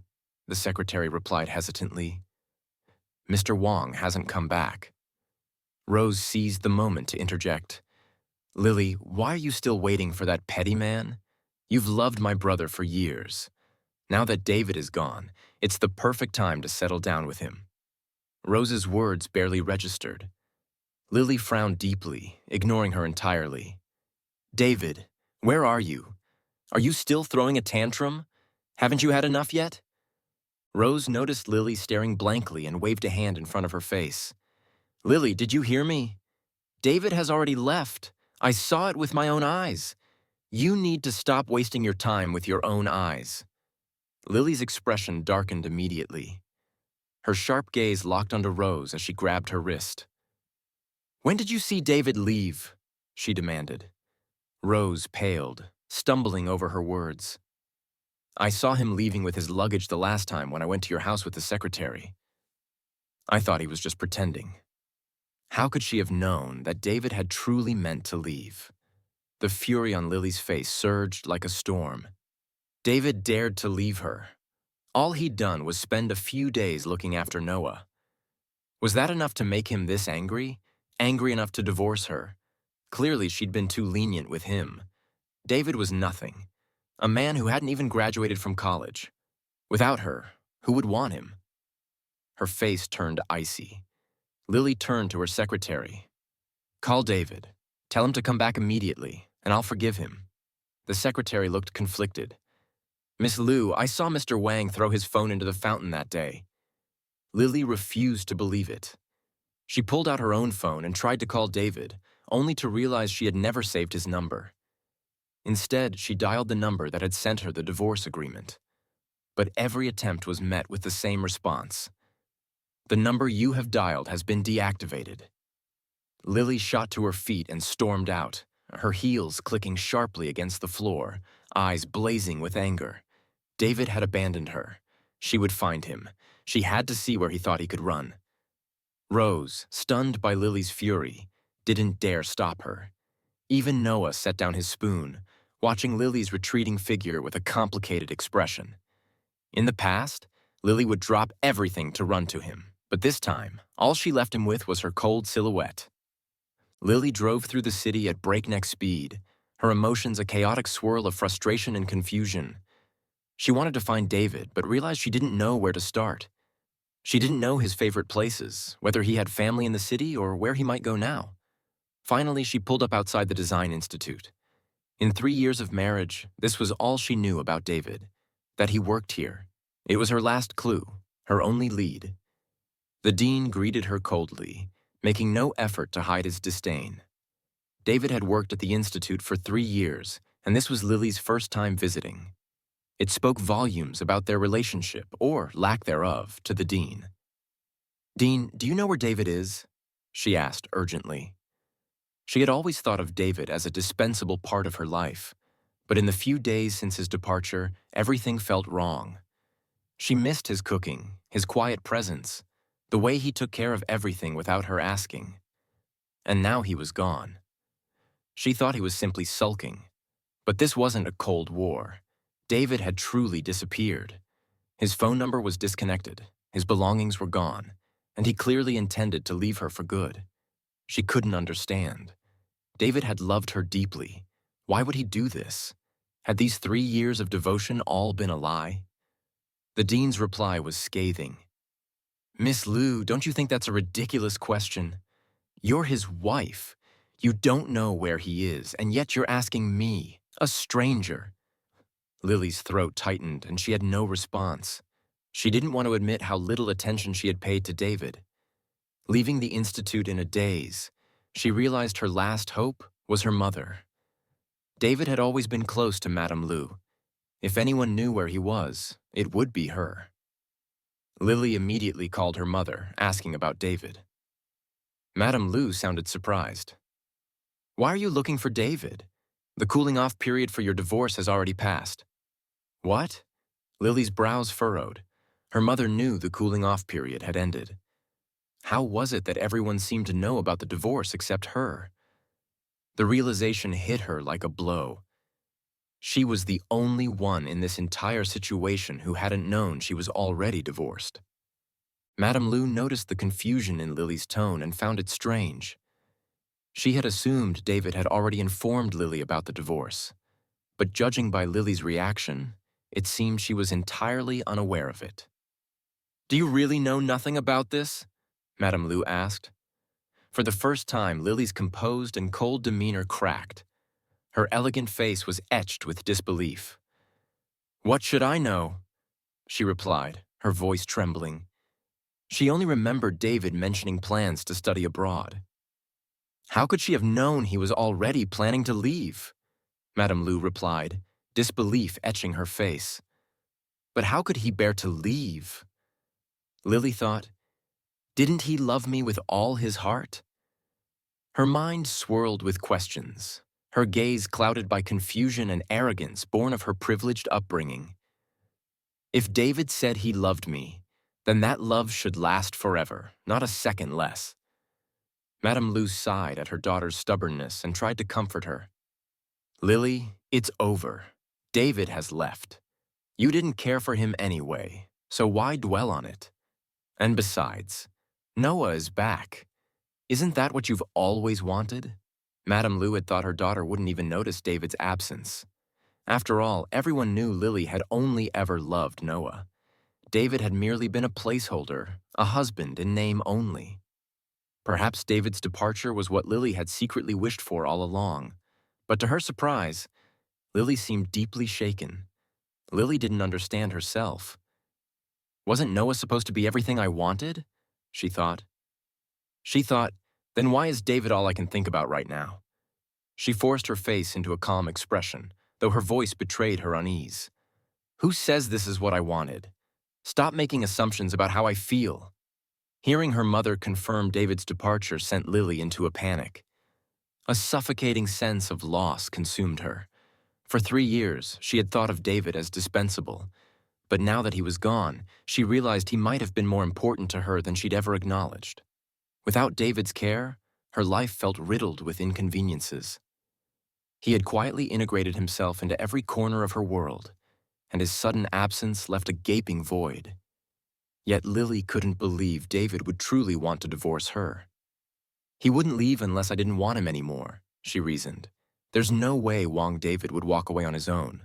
[SPEAKER 1] the secretary replied hesitantly. Mr. Wong hasn't come back. Rose seized the moment to interject. Lily, why are you still waiting for that petty man? You've loved my brother for years. Now that David is gone, it's the perfect time to settle down with him. Rose's words barely registered. Lily frowned deeply, ignoring her entirely. David, where are you? Are you still throwing a tantrum? Haven't you had enough yet? Rose noticed Lily staring blankly and waved a hand in front of her face. Lily, did you hear me? David has already left. I saw it with my own eyes. You need to stop wasting your time with your own eyes. Lily's expression darkened immediately. Her sharp gaze locked onto Rose as she grabbed her wrist. When did you see David leave? She demanded. Rose paled, stumbling over her words. I saw him leaving with his luggage the last time when I went to your house with the secretary. I thought he was just pretending. How could she have known that David had truly meant to leave? The fury on Lily's face surged like a storm. David dared to leave her. All he'd done was spend a few days looking after Noah. Was that enough to make him this angry? Angry enough to divorce her? Clearly, she'd been too lenient with him. David was nothing. A man who hadn't even graduated from college. Without her, who would want him? Her face turned icy. Lily turned to her secretary. Call David. Tell him to come back immediately, and I'll forgive him. The secretary looked conflicted. Miss Liu, I saw Mr. Wang throw his phone into the fountain that day. Lily refused to believe it. She pulled out her own phone and tried to call David, only to realize she had never saved his number. Instead, she dialed the number that had sent her the divorce agreement. But every attempt was met with the same response. The number you have dialed has been deactivated. Lily shot to her feet and stormed out, her heels clicking sharply against the floor, eyes blazing with anger. David had abandoned her. She would find him. She had to see where he thought he could run. Rose, stunned by Lily's fury, didn't dare stop her. Even Noah set down his spoon, watching Lily's retreating figure with a complicated expression. In the past, Lily would drop everything to run to him, but this time, all she left him with was her cold silhouette. Lily drove through the city at breakneck speed, her emotions a chaotic swirl of frustration and confusion. She wanted to find David, but realized she didn't know where to start. She didn't know his favorite places, whether he had family in the city or where he might go now. Finally, she pulled up outside the Design Institute. In 3 years of marriage, this was all she knew about David, that he worked here. It was her last clue, her only lead. The dean greeted her coldly, making no effort to hide his disdain. David had worked at the Institute for 3 years, and this was Lily's first time visiting. It spoke volumes about their relationship, or lack thereof, to the dean. Dean, do you know where David is? She asked urgently. She had always thought of David as a dispensable part of her life, but in the few days since his departure, everything felt wrong. She missed his cooking, his quiet presence, the way he took care of everything without her asking. And now he was gone. She thought he was simply sulking. But this wasn't a Cold War. David had truly disappeared. His phone number was disconnected, his belongings were gone, and he clearly intended to leave her for good. She couldn't understand. David had loved her deeply. Why would he do this? Had these 3 years of devotion all been a lie? The dean's reply was scathing. Miss Liu, don't you think that's a ridiculous question? You're his wife. You don't know where he is, and yet you're asking me, a stranger. Lily's throat tightened, and she had no response. She didn't want to admit how little attention she had paid to David. Leaving the institute in a daze, she realized her last hope was her mother. David had always been close to Madame Liu. If anyone knew where he was, it would be her. Lily immediately called her mother, asking about David. Madame Liu sounded surprised. Why are you looking for David? The cooling-off period for your divorce has already passed. What? Lily's brows furrowed. Her mother knew the cooling-off period had ended. How was it that everyone seemed to know about the divorce except her? The realization hit her like a blow. She was the only one in this entire situation who hadn't known she was already divorced. Madame Lu noticed the confusion in Lily's tone and found it strange. She had assumed David had already informed Lily about the divorce, but judging by Lily's reaction, it seemed she was entirely unaware of it. "Do you really know nothing about this?" Madame Lu asked. For the first time, Lily's composed and cold demeanor cracked. Her elegant face was etched with disbelief. "What should I know?" she replied, her voice trembling. She only remembered David mentioning plans to study abroad. How could she have known he was already planning to leave? Madame Lu replied, disbelief etching her face. But how could he bear to leave? Lily thought, didn't he love me with all his heart? Her mind swirled with questions, her gaze clouded by confusion and arrogance born of her privileged upbringing. If David said he loved me, then that love should last forever, not a second less. Madame Lu sighed at her daughter's stubbornness and tried to comfort her. Lily, it's over. David has left. You didn't care for him anyway, so why dwell on it? And besides, Noah is back. Isn't that what you've always wanted? Madame Lu had thought her daughter wouldn't even notice David's absence. After all, everyone knew Lily had only ever loved Noah. David had merely been a placeholder, a husband in name only. Perhaps David's departure was what Lily had secretly wished for all along. But to her surprise, Lily seemed deeply shaken. Lily didn't understand herself. Wasn't Noah supposed to be everything I wanted? She thought. Then why is David all I can think about right now? She forced her face into a calm expression, though her voice betrayed her unease. Who says this is what I wanted? Stop making assumptions about how I feel. Hearing her mother confirm David's departure sent Lily into a panic. A suffocating sense of loss consumed her. For 3 years, she had thought of David as dispensable, but now that he was gone, she realized he might have been more important to her than she'd ever acknowledged. Without David's care, her life felt riddled with inconveniences. He had quietly integrated himself into every corner of her world, and his sudden absence left a gaping void. Yet Lily couldn't believe David would truly want to divorce her. He wouldn't leave unless I didn't want him anymore, she reasoned. There's no way Wong David would walk away on his own.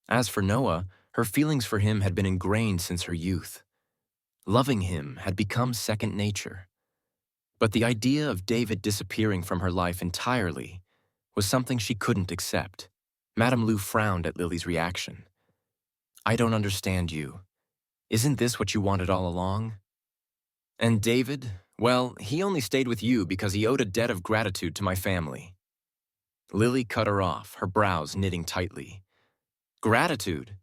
[SPEAKER 1] As for Noah, her feelings for him had been ingrained since her youth. Loving him had become second nature. But the idea of David disappearing from her life entirely was something she couldn't accept. Madame Lu frowned at Lily's reaction. I don't understand you. Isn't this what you wanted all along? And David, well, he only stayed with you because he owed a debt of gratitude to my family. Lily cut her off, her brows knitting tightly. Gratitude?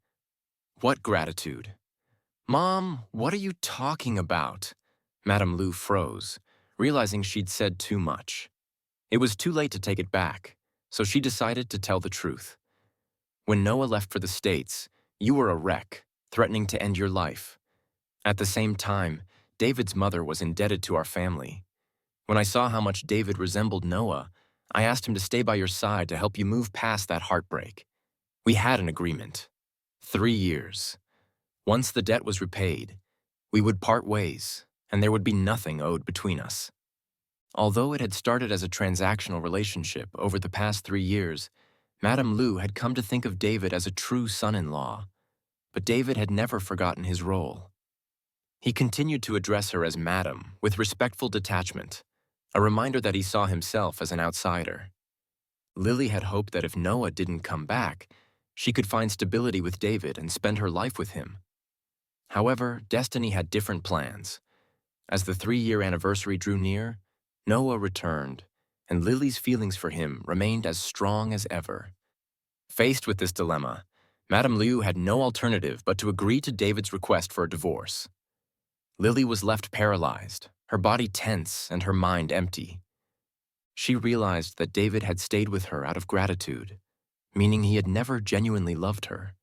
[SPEAKER 1] What gratitude? Mom, what are you talking about? Madame Lu froze, realizing she'd said too much. It was too late to take it back, so she decided to tell the truth. When Noah left for the States, you were a wreck, threatening to end your life. At the same time, David's mother was indebted to our family. When I saw how much David resembled Noah, I asked him to stay by your side to help you move past that heartbreak. We had an agreement. 3 years. Once the debt was repaid, we would part ways, and there would be nothing owed between us. Although it had started as a transactional relationship over the past 3 years, Madame Lu had come to think of David as a true son-in-law. But David had never forgotten his role. He continued to address her as Madam, with respectful detachment, a reminder that he saw himself as an outsider. Lily had hoped that if Noah didn't come back, she could find stability with David and spend her life with him. However, destiny had different plans. As the 3-year anniversary drew near, Noah returned, and Lily's feelings for him remained as strong as ever. Faced with this dilemma, Madame Lu had no alternative but to agree to David's request for a divorce. Lily was left paralyzed, her body tense and her mind empty. She realized that David had stayed with her out of gratitude, meaning he had never genuinely loved her.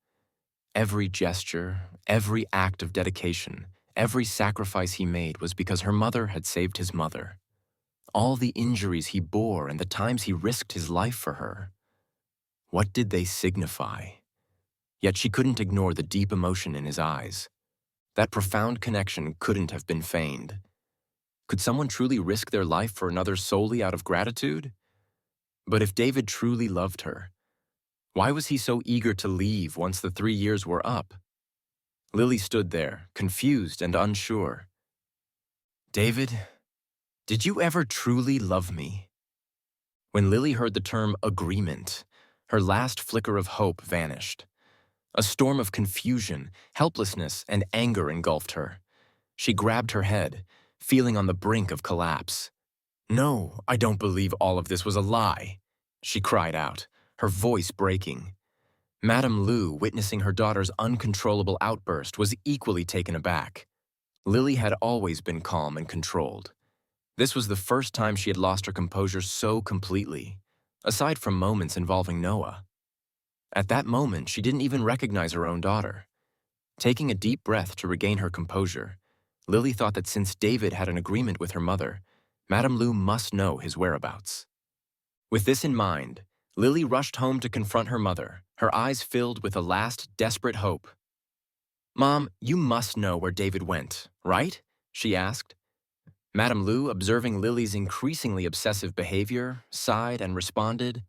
[SPEAKER 1] Every gesture, every act of dedication, every sacrifice he made was because her mother had saved his mother. All the injuries he bore and the times he risked his life for her. What did they signify? Yet she couldn't ignore the deep emotion in his eyes. That profound connection couldn't have been feigned. Could someone truly risk their life for another solely out of gratitude? But if David truly loved her, why was he so eager to leave once the 3 years were up? Lily stood there, confused and unsure. David, did you ever truly love me? When Lily heard the term agreement, her last flicker of hope vanished. A storm of confusion, helplessness, and anger engulfed her. She grabbed her head, feeling on the brink of collapse. No, I don't believe all of this was a lie, she cried out, her voice breaking. Madame Lu, witnessing her daughter's uncontrollable outburst, was equally taken aback. Lily had always been calm and controlled. This was the first time she had lost her composure so completely, aside from moments involving Noah. At that moment, she didn't even recognize her own daughter. Taking a deep breath to regain her composure, Lily thought that since David had an agreement with her mother, Madame Lu must know his whereabouts. With this in mind, Lily rushed home to confront her mother, her eyes filled with a last desperate hope. Mom, you must know where David went, right? She asked. Madame Lu, observing Lily's increasingly obsessive behavior, sighed and responded,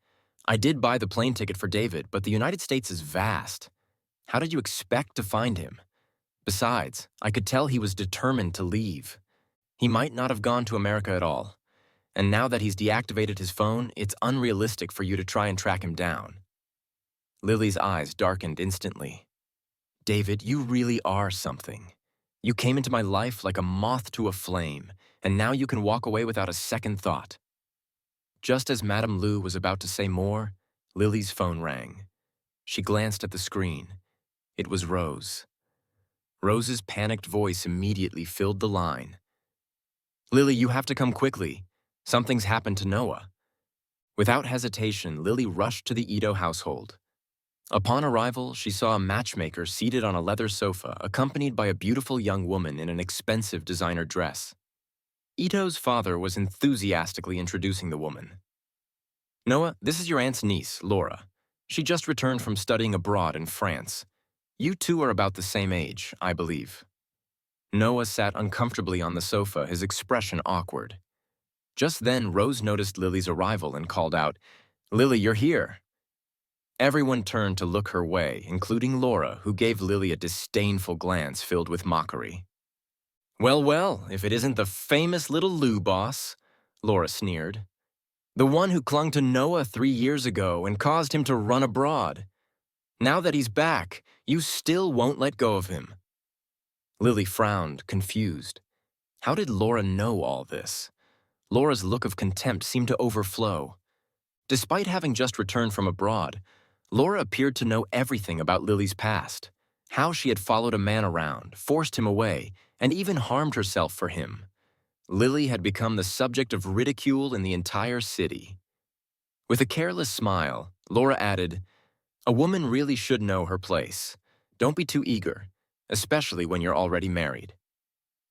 [SPEAKER 1] I did buy the plane ticket for David, but the United States is vast. How did you expect to find him? Besides, I could tell he was determined to leave. He might not have gone to America at all. And now that he's deactivated his phone, it's unrealistic for you to try and track him down. Lily's eyes darkened instantly. David, you really are something. You came into my life like a moth to a flame, and now you can walk away without a second thought. Just as Madame Lu was about to say more, Lily's phone rang. She glanced at the screen. It was Rose. Rose's panicked voice immediately filled the line. Lily, you have to come quickly. Something's happened to Noah. Without hesitation, Lily rushed to the Ito household. Upon arrival, she saw a matchmaker seated on a leather sofa, accompanied by a beautiful young woman in an expensive designer dress. Ito's father was enthusiastically introducing the woman. Noah, this is your aunt's niece, Laura. She just returned from studying abroad in France. You two are about the same age, I believe. Noah sat uncomfortably on the sofa, his expression awkward. Just then, Rose noticed Lily's arrival and called out, Lily, you're here. Everyone turned to look her way, including Laura, who gave Lily a disdainful glance filled with mockery. Well, well, if it isn't the famous little Lou boss, Laura sneered. The one who clung to Noah 3 years ago and caused him to run abroad. Now that he's back, you still won't let go of him. Lily frowned, confused. How did Laura know all this? Laura's look of contempt seemed to overflow. Despite having just returned from abroad, Laura appeared to know everything about Lily's past, how she had followed a man around, forced him away, and even harmed herself for him. Lily had become the subject of ridicule in the entire city. With a careless smile, Laura added, A woman really should know her place. Don't be too eager, especially when you're already married.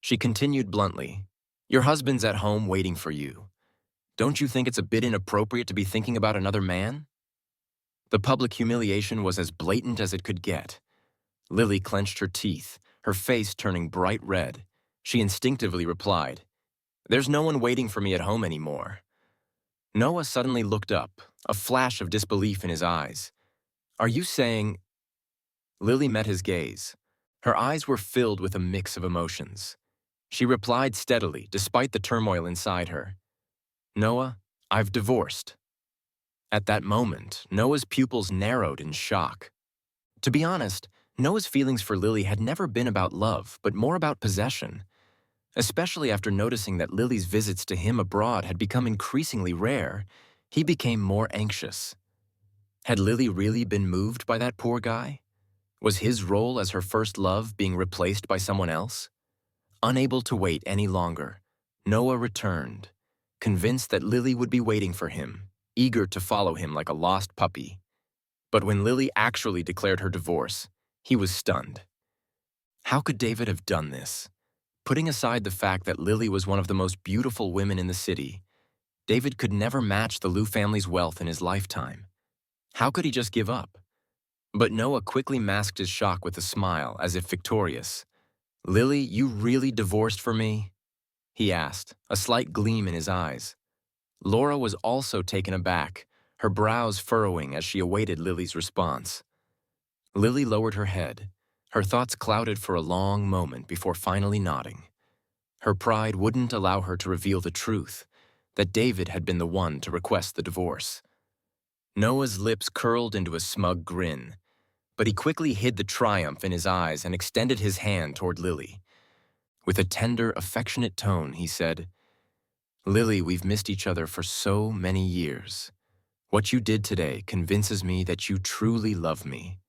[SPEAKER 1] She continued bluntly, Your husband's at home waiting for you. Don't you think it's a bit inappropriate to be thinking about another man? The public humiliation was as blatant as it could get. Lily clenched her teeth, her face turning bright red. She instinctively replied, There's no one waiting for me at home anymore. Noah suddenly looked up, a flash of disbelief in his eyes. Are you saying... Lily met his gaze. Her eyes were filled with a mix of emotions. She replied steadily, despite the turmoil inside her. Noah, I've divorced. At that moment, Noah's pupils narrowed in shock. To be honest, Noah's feelings for Lily had never been about love, but more about possession. Especially after noticing that Lily's visits to him abroad had become increasingly rare, he became more anxious. Had Lily really been moved by that poor guy? Was his role as her first love being replaced by someone else? Unable to wait any longer, Noah returned, convinced that Lily would be waiting for him, eager to follow him like a lost puppy. But when Lily actually declared her divorce, he was stunned. How could David have done this? Putting aside the fact that Lily was one of the most beautiful women in the city, David could never match the Liu family's wealth in his lifetime. How could he just give up? But Noah quickly masked his shock with a smile, as if victorious. Lily, you really divorced for me? He asked, a slight gleam in his eyes. Laura was also taken aback, her brows furrowing as she awaited Lily's response. Lily lowered her head, her thoughts clouded for a long moment before finally nodding. Her pride wouldn't allow her to reveal the truth, that David had been the one to request the divorce. Noah's lips curled into a smug grin, but he quickly hid the triumph in his eyes and extended his hand toward Lily. With a tender, affectionate tone, he said, "Lily, we've missed each other for so many years. What you did today convinces me that you truly love me.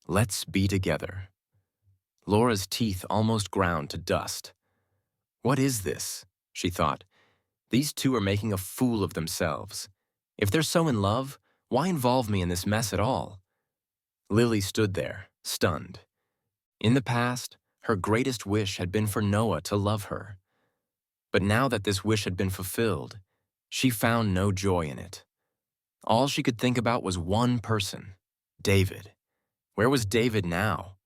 [SPEAKER 1] Let's be together." Laura's teeth almost ground to dust. What is this? She thought. These two are making a fool of themselves. If they're so in love, why involve me in this mess at all? Lily stood there, stunned. In the past, her greatest wish had been for Noah to love her. But now that this wish had been fulfilled, she found no joy in it. All she could think about was one person, David. Where was David now?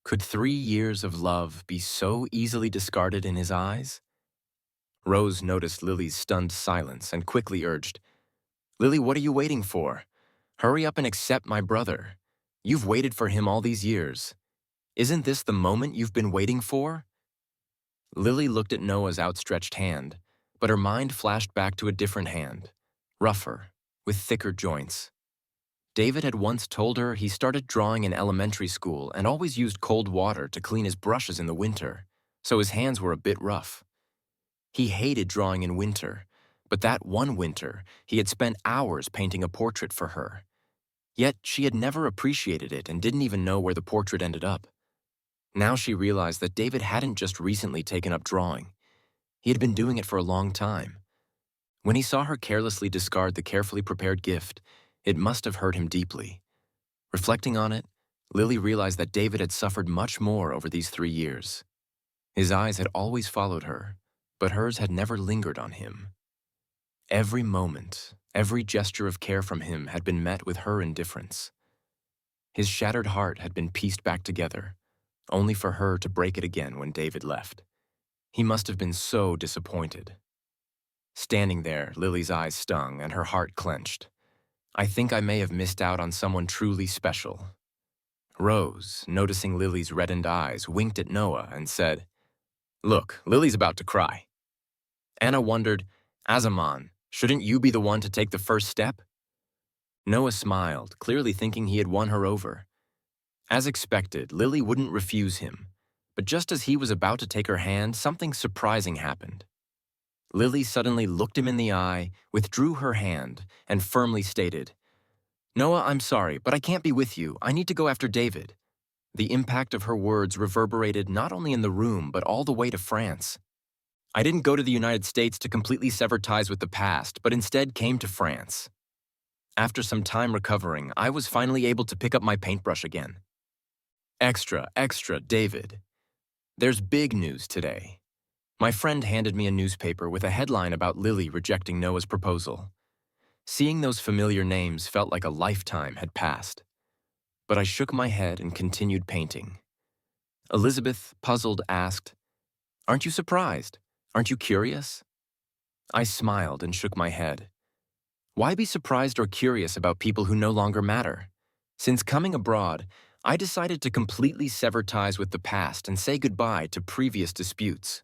[SPEAKER 1] Could 3 years of love be so easily discarded in his eyes? Rose noticed Lily's stunned silence and quickly urged, "Lily, what are you waiting for? Hurry up and accept my brother. You've waited for him all these years. Isn't this the moment you've been waiting for?" Lily looked at Noah's outstretched hand, but her mind flashed back to a different hand, rougher, with thicker joints. David had once told her he started drawing in elementary school and always used cold water to clean his brushes in the winter, so his hands were a bit rough. He hated drawing in winter, but that one winter, he had spent hours painting a portrait for her. Yet she had never appreciated it and didn't even know where the portrait ended up. Now she realized that David hadn't just recently taken up drawing. He had been doing it for a long time. When he saw her carelessly discard the carefully prepared gift, it must have hurt him deeply. Reflecting on it, Lily realized that David had suffered much more over these 3 years. His eyes had always followed her, but hers had never lingered on him. Every moment, every gesture of care from him had been met with her indifference. His shattered heart had been pieced back together, only for her to break it again when David left. He must have been so disappointed. Standing there, Lily's eyes stung and her heart clenched. I think I may have missed out on someone truly special. Rose, noticing Lily's reddened eyes, winked at Noah and said, "Look, Lily's about to cry." Anna wondered, "Azaman, shouldn't you be the one to take the first step?" Noah smiled, clearly thinking he had won her over. As expected, Lily wouldn't refuse him, but just as he was about to take her hand, something surprising happened. Lily suddenly looked him in the eye, withdrew her hand, and firmly stated, "Noah, I'm sorry, but I can't be with you. I need to go after David." The impact of her words reverberated not only in the room, but all the way to France. "I didn't go to the United States to completely sever ties with the past, but instead came to France. After some time recovering, I was finally able to pick up my paintbrush again." Extra, extra, David. There's big news today. My friend handed me a newspaper with a headline about Lily rejecting Noah's proposal. Seeing those familiar names felt like a lifetime had passed. But I shook my head and continued painting. Elizabeth, puzzled, asked, "Aren't you surprised? Aren't you curious?" I smiled and shook my head. Why be surprised or curious about people who no longer matter? Since coming abroad, I decided to completely sever ties with the past and say goodbye to previous disputes.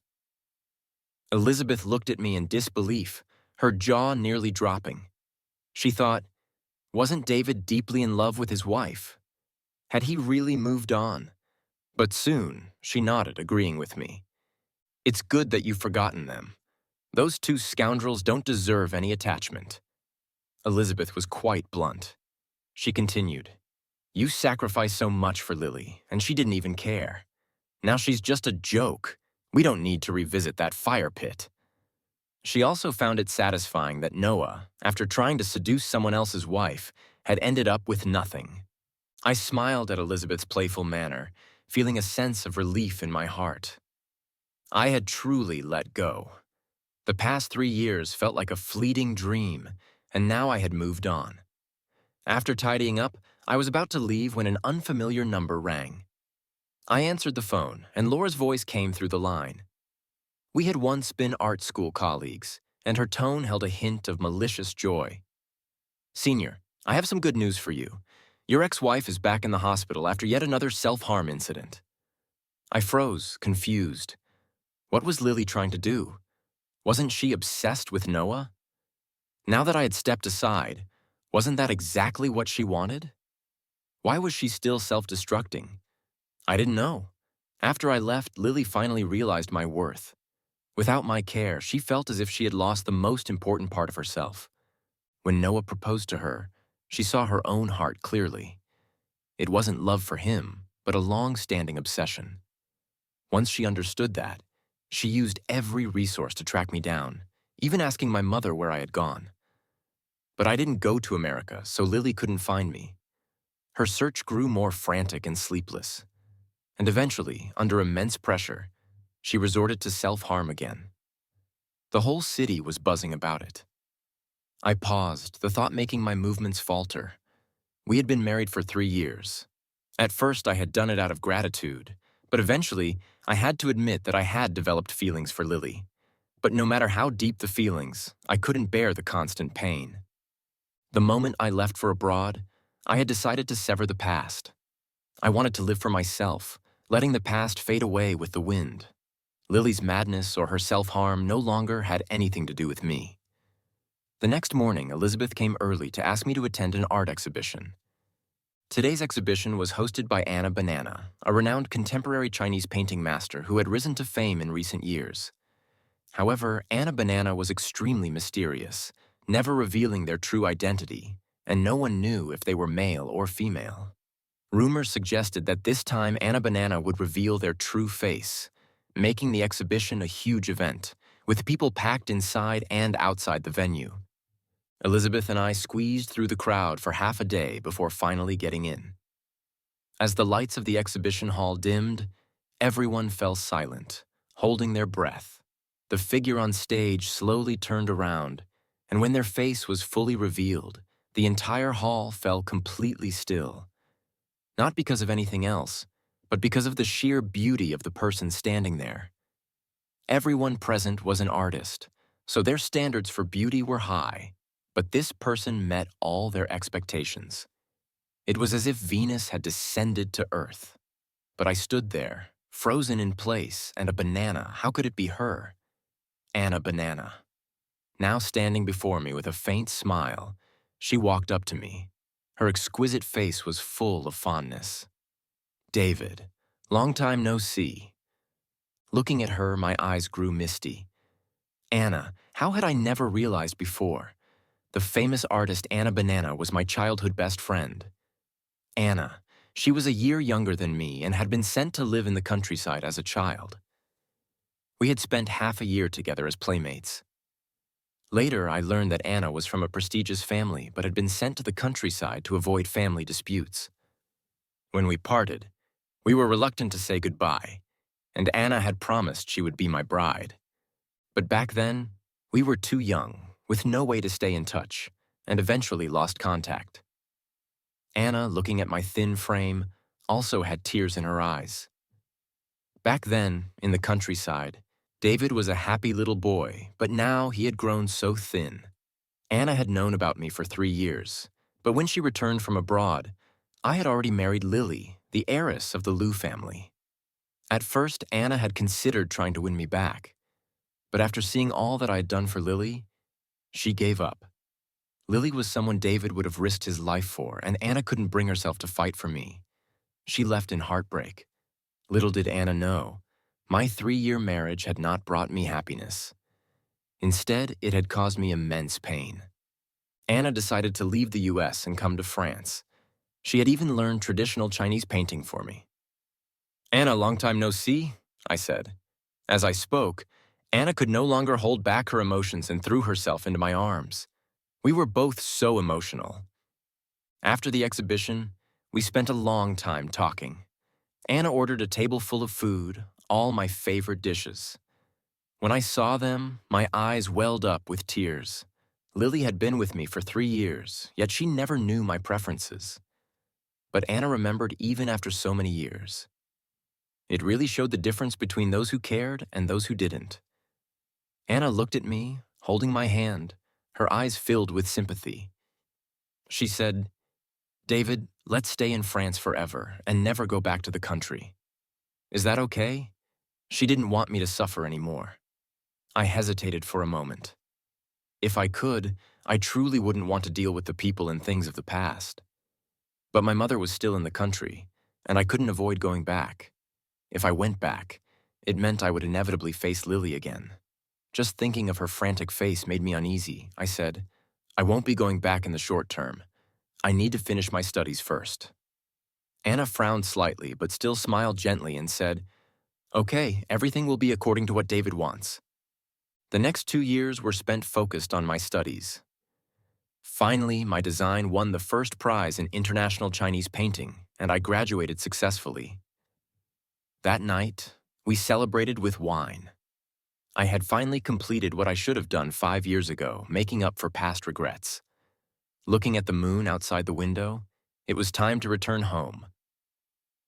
[SPEAKER 1] Elizabeth looked at me in disbelief, her jaw nearly dropping. She thought, wasn't David deeply in love with his wife? Had he really moved on? But soon, she nodded, agreeing with me. "It's good that you've forgotten them. Those two scoundrels don't deserve any attachment." Elizabeth was quite blunt. She continued, "You sacrificed so much for Lily, and she didn't even care. Now she's just a joke. We don't need to revisit that fire pit." She also found it satisfying that Noah, after trying to seduce someone else's wife, had ended up with nothing. I smiled at Elizabeth's playful manner, feeling a sense of relief in my heart. I had truly let go. The past 3 years felt like a fleeting dream, and now I had moved on. After tidying up, I was about to leave when an unfamiliar number rang. I answered the phone, and Laura's voice came through the line. We had once been art school colleagues, and her tone held a hint of malicious joy. Senior, I have some good news for you. Your ex-wife is back in the hospital after yet another self-harm incident. I froze, confused. What was Lily trying to do? Wasn't she obsessed with Noah? Now that I had stepped aside, wasn't that exactly what she wanted? Why was she still self-destructing? I didn't know. After I left, Lily finally realized my worth. Without my care, she felt as if she had lost the most important part of herself. When Noah proposed to her, she saw her own heart clearly. It wasn't love for him, but a long-standing obsession. Once she understood that, she used every resource to track me down, even asking my mother where I had gone. But I didn't go to America, so Lily couldn't find me. Her search grew more frantic and sleepless. And eventually, under immense pressure, she resorted to self-harm again. The whole city was buzzing about it. I paused, the thought making my movements falter. We had been married for 3 years. At first, I had done it out of gratitude, but eventually, I had to admit that I had developed feelings for Lily. But no matter how deep the feelings, I couldn't bear the constant pain. The moment I left for abroad, I had decided to sever the past. I wanted to live for myself, letting the past fade away with the wind. Lily's madness or her self-harm no longer had anything to do with me. The next morning, Elizabeth came early to ask me to attend an art exhibition. Today's exhibition was hosted by Anna Banana, a renowned contemporary Chinese painting master who had risen to fame in recent years. However, Anna Banana was extremely mysterious, never revealing their true identity, and no one knew if they were male or female. Rumors suggested that this time Anna Banana would reveal their true face, making the exhibition a huge event, with people packed inside and outside the venue. Elizabeth and I squeezed through the crowd for half a day before finally getting in. As the lights of the exhibition hall dimmed, everyone fell silent, holding their breath. The figure on stage slowly turned around, and when their face was fully revealed, the entire hall fell completely still. Not because of anything else, but because of the sheer beauty of the person standing there. Everyone present was an artist, so their standards for beauty were high, but this person met all their expectations. It was as if Venus had descended to Earth. But I stood there, frozen in place, and a banana, how could it be her? Anna Banana. Now standing before me with a faint smile, she walked up to me. Her exquisite face was full of fondness. David, long time no see. Looking at her, my eyes grew misty. Anna, how had I never realized before? The famous artist Anna Banana was my childhood best friend. Anna, she was a year younger than me and had been sent to live in the countryside as a child. We had spent half a year together as playmates. Later, I learned that Anna was from a prestigious family but had been sent to the countryside to avoid family disputes. When we parted, we were reluctant to say goodbye, and Anna had promised she would be my bride. But back then, we were too young, with no way to stay in touch, and eventually lost contact. Anna, looking at my thin frame, also had tears in her eyes. Back then, in the countryside, David was a happy little boy, but now he had grown so thin. Anna had known about me for 3 years, but when she returned from abroad, I had already married Lily, the heiress of the Liu family. At first, Anna had considered trying to win me back, but after seeing all that I had done for Lily, she gave up. Lily was someone David would have risked his life for, and Anna couldn't bring herself to fight for me. She left in heartbreak. Little did Anna know, my 3-year marriage had not brought me happiness. Instead, it had caused me immense pain. Anna decided to leave the US and come to France. She had even learned traditional Chinese painting for me. Anna, long time no see, I said. As I spoke, Anna could no longer hold back her emotions and threw herself into my arms. We were both so emotional. After the exhibition, we spent a long time talking. Anna ordered a table full of food, all my favorite dishes. When I saw them, my eyes welled up with tears. Lily had been with me for 3 years, yet she never knew my preferences. But Anna remembered even after so many years. It really showed the difference between those who cared and those who didn't. Anna looked at me, holding my hand, her eyes filled with sympathy. She said, "David, let's stay in France forever and never go back to the country. Is that okay?" She didn't want me to suffer anymore. I hesitated for a moment. If I could, I truly wouldn't want to deal with the people and things of the past. But my mother was still in the country, and I couldn't avoid going back. If I went back, it meant I would inevitably face Lily again. Just thinking of her frantic face made me uneasy. I said, "I won't be going back in the short term. I need to finish my studies first." Anna frowned slightly, but still smiled gently and said, "Okay, everything will be according to what David wants." The next 2 years were spent focused on my studies. Finally, my design won the first prize in International Chinese Painting, and I graduated successfully. That night, we celebrated with wine. I had finally completed what I should have done 5 years ago, making up for past regrets. Looking at the moon outside the window, it was time to return home.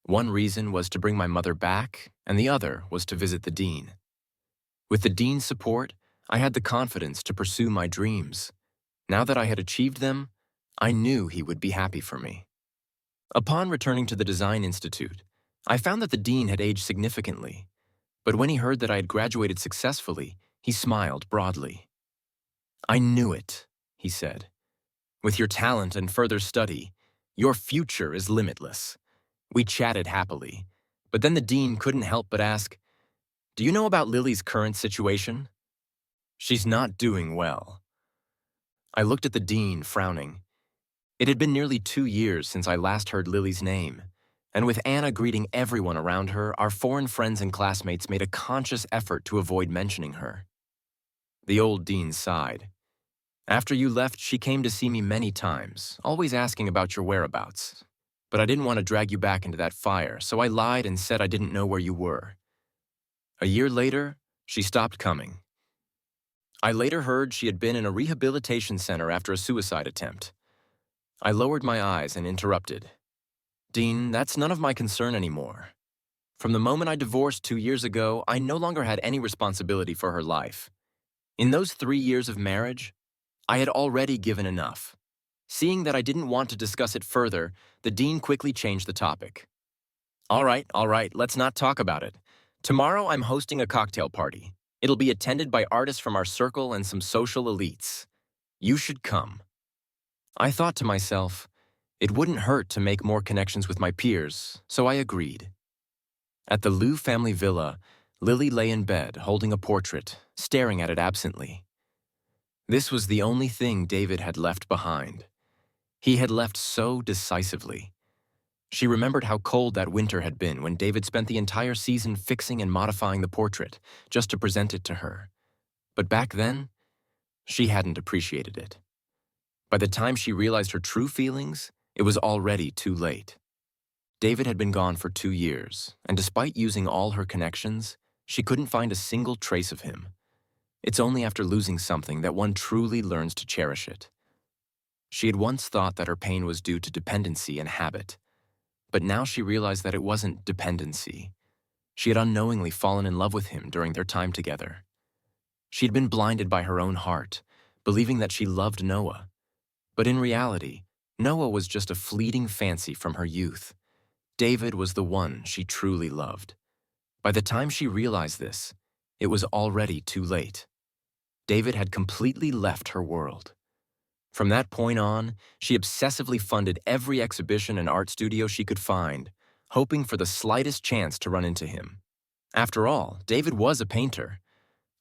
[SPEAKER 1] One reason was to bring my mother back, and the other was to visit the dean. With the dean's support, I had the confidence to pursue my dreams. Now that I had achieved them, I knew he would be happy for me. Upon returning to the Design Institute, I found that the dean had aged significantly, but when he heard that I had graduated successfully, he smiled broadly. "I knew it," he said. "With your talent and further study, your future is limitless." We chatted happily, but then the dean couldn't help but ask, "Do you know about Lily's current situation?" "She's not doing well." I looked at the dean, frowning. It had been nearly 2 years since I last heard Lily's name, and with Anna greeting everyone around her, our foreign friends and classmates made a conscious effort to avoid mentioning her. The old dean sighed. "After you left, she came to see me many times, always asking about your whereabouts. But I didn't want to drag you back into that fire, so I lied and said I didn't know where you were. A year later, she stopped coming. I later heard she had been in a rehabilitation center after a suicide attempt." I lowered my eyes and interrupted. "Dean, that's none of my concern anymore. From the moment I divorced 2 years ago, I no longer had any responsibility for her life. In those 3 years of marriage, I had already given enough." Seeing that I didn't want to discuss it further, the dean quickly changed the topic. All right, let's not talk about it. Tomorrow I'm hosting a cocktail party. It'll be attended by artists from our circle and some social elites. You should come." I thought to myself, it wouldn't hurt to make more connections with my peers, so I agreed. At the Liu family villa, Lily lay in bed, holding a portrait, staring at it absently. This was the only thing David had left behind. He had left so decisively. She remembered how cold that winter had been when David spent the entire season fixing and modifying the portrait, just to present it to her. But back then, she hadn't appreciated it. By the time she realized her true feelings, it was already too late. David had been gone for 2 years, and despite using all her connections, she couldn't find a single trace of him. It's only after losing something that one truly learns to cherish it. She had once thought that her pain was due to dependency and habit, but now she realized that it wasn't dependency. She had unknowingly fallen in love with him during their time together. She had been blinded by her own heart, believing that she loved Noah. But in reality, Noah was just a fleeting fancy from her youth. David was the one she truly loved. By the time she realized this, it was already too late. David had completely left her world. From that point on, she obsessively funded every exhibition and art studio she could find, hoping for the slightest chance to run into him. After all, David was a painter.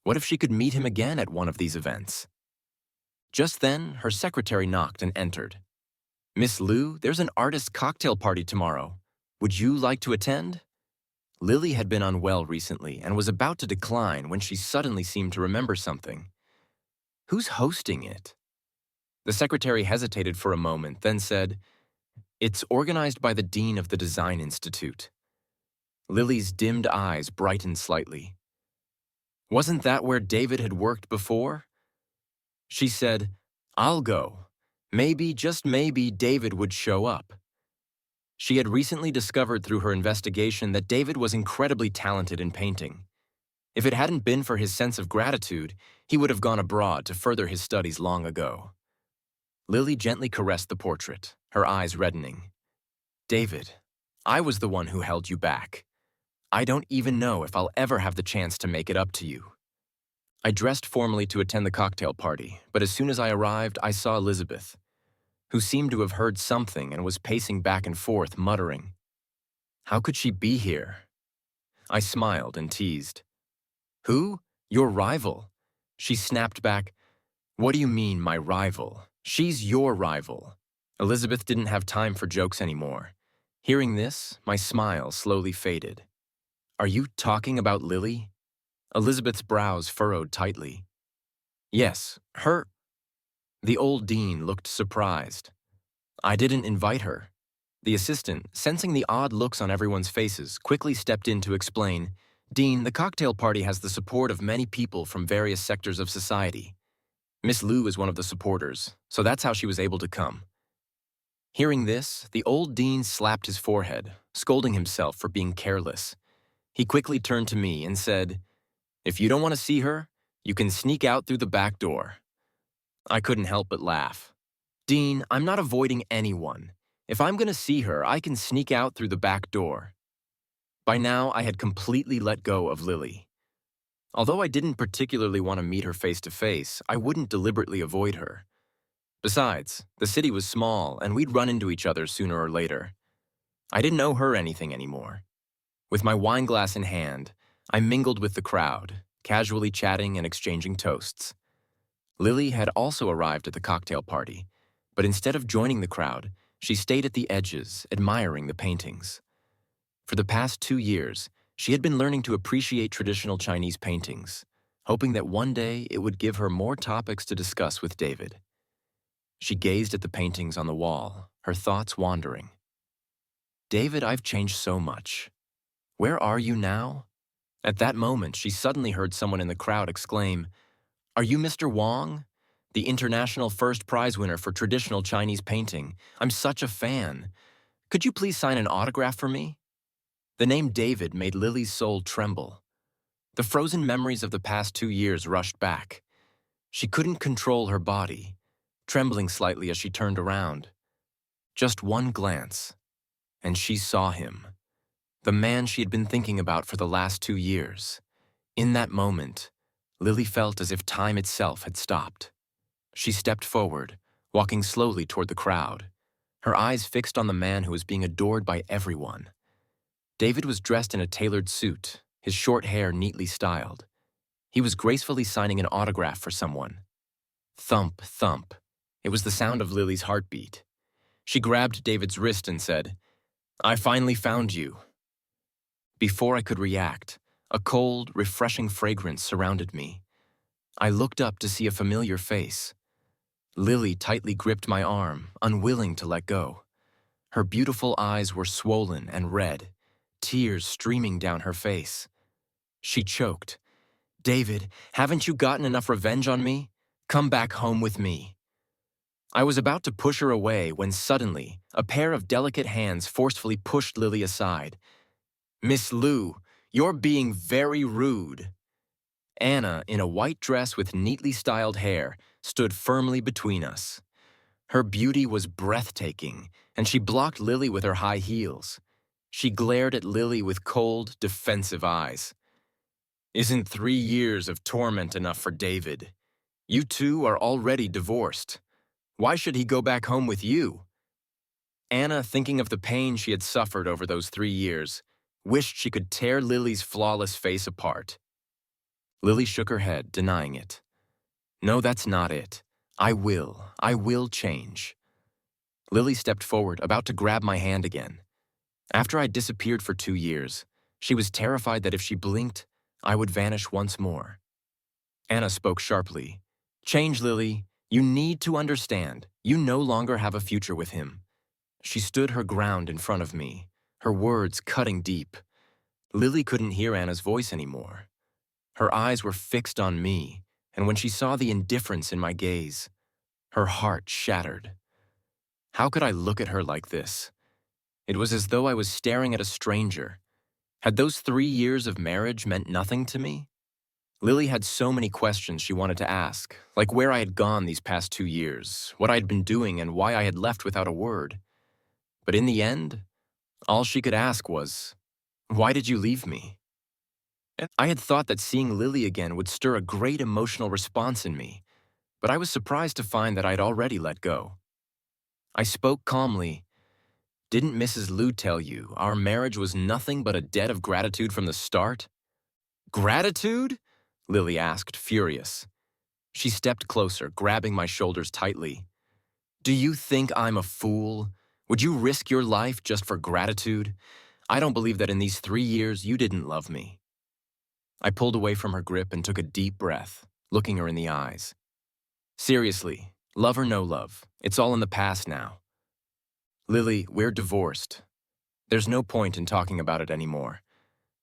[SPEAKER 1] What if she could meet him again at one of these events? Just then, her secretary knocked and entered. "Miss Liu, there's an artist cocktail party tomorrow. Would you like to attend?" Lily had been unwell recently and was about to decline when she suddenly seemed to remember something. "Who's hosting it?" The secretary hesitated for a moment, then said, "It's organized by the dean of the Design Institute." Lily's dimmed eyes brightened slightly. "Wasn't that where David had worked before?" She said, "I'll go. Maybe, just maybe, David would show up." She had recently discovered through her investigation that David was incredibly talented in painting. If it hadn't been for his sense of gratitude, he would have gone abroad to further his studies long ago. Lily gently caressed the portrait, her eyes reddening. David, I was the one who held you back. I don't even know if I'll ever have the chance to make it up to you. I dressed formally to attend the cocktail party, but as soon as I arrived, I saw Elizabeth, who seemed to have heard something and was pacing back and forth, muttering. How could she be here? I smiled and teased. Who? Your rival? She snapped back. What do you mean, my rival? She's your rival. Elizabeth didn't have time for jokes anymore. Hearing this, my smile slowly faded. Are you talking about Lily? Elizabeth's brows furrowed tightly. Yes, her. The old dean looked surprised. I didn't invite her. The assistant, sensing the odd looks on everyone's faces, quickly stepped in to explain, Dean, the cocktail party has the support of many people from various sectors of society. Miss Liu is one of the supporters, so that's how she was able to come. Hearing this, the old dean slapped his forehead, scolding himself for being careless. He quickly turned to me and said, If you don't want to see her, you can sneak out through the back door. I couldn't help but laugh. Dean, I'm not avoiding anyone. If I'm going to see her, I can sneak out through the back door. By now, I had completely let go of Lily. Although I didn't particularly want to meet her face to face, I wouldn't deliberately avoid her. Besides, the city was small, and we'd run into each other sooner or later. I didn't owe her anything anymore. With my wine glass in hand, I mingled with the crowd, casually chatting and exchanging toasts. Lily had also arrived at the cocktail party, but instead of joining the crowd, she stayed at the edges, admiring the paintings. For the past 2 years, she had been learning to appreciate traditional Chinese paintings, hoping that one day it would give her more topics to discuss with David. She gazed at the paintings on the wall, her thoughts wandering. David, I've changed so much. Where are you now? At that moment, she suddenly heard someone in the crowd exclaim, Are you Mr. Wong? The international first prize winner for traditional Chinese painting. I'm such a fan. Could you please sign an autograph for me? The name David made Lily's soul tremble. The frozen memories of the past 2 years rushed back. She couldn't control her body, trembling slightly as she turned around. Just one glance, and she saw him, the man she had been thinking about for the last 2 years. In that moment, Lily felt as if time itself had stopped. She stepped forward, walking slowly toward the crowd, her eyes fixed on the man who was being adored by everyone. David was dressed in a tailored suit, his short hair neatly styled. He was gracefully signing an autograph for someone. Thump, thump. It was the sound of Lily's heartbeat. She grabbed David's wrist and said, I finally found you. Before I could react, a cold, refreshing fragrance surrounded me. I looked up to see a familiar face. Lily tightly gripped my arm, unwilling to let go. Her beautiful eyes were swollen and red, tears streaming down her face. She choked. David, haven't you gotten enough revenge on me? Come back home with me. I was about to push her away when suddenly, a pair of delicate hands forcefully pushed Lily aside. Miss Liu, you're being very rude. Anna, in a white dress with neatly styled hair, stood firmly between us. Her beauty was breathtaking, and she blocked Lily with her high heels. She glared at Lily with cold, defensive eyes. Isn't 3 years of torment enough for David? You two are already divorced. Why should he go back home with you? Anna, thinking of the pain she had suffered over those 3 years, wished she could tear Lily's flawless face apart. Lily shook her head, denying it. No, that's not it. I will change. Lily stepped forward, about to grab my hand again. After I disappeared for 2 years, she was terrified that if she blinked, I would vanish once more. Anna spoke sharply. Change, Lily. You need to understand. You no longer have a future with him. She stood her ground in front of me, her words cutting deep. Lily couldn't hear Anna's voice anymore. Her eyes were fixed on me, and when she saw the indifference in my gaze, her heart shattered. How could I look at her like this? It was as though I was staring at a stranger. Had those 3 years of marriage meant nothing to me? Lily had so many questions she wanted to ask, like where I had gone these past 2 years, what I had been doing, and why I had left without a word. But in the end, all she could ask was, "Why did you leave me?" And I had thought that seeing Lily again would stir a great emotional response in me, but I was surprised to find that I had already let go. I spoke calmly. "Didn't Mrs. Liu tell you our marriage was nothing but a debt of gratitude from the start?" "Gratitude?" Lily asked, furious. She stepped closer, grabbing my shoulders tightly. "Do you think I'm a fool? Would you risk your life just for gratitude? I don't believe that in these 3 years you didn't love me." I pulled away from her grip and took a deep breath, looking her in the eyes. "Seriously, love or no love, it's all in the past now. Lily, we're divorced. There's no point in talking about it anymore.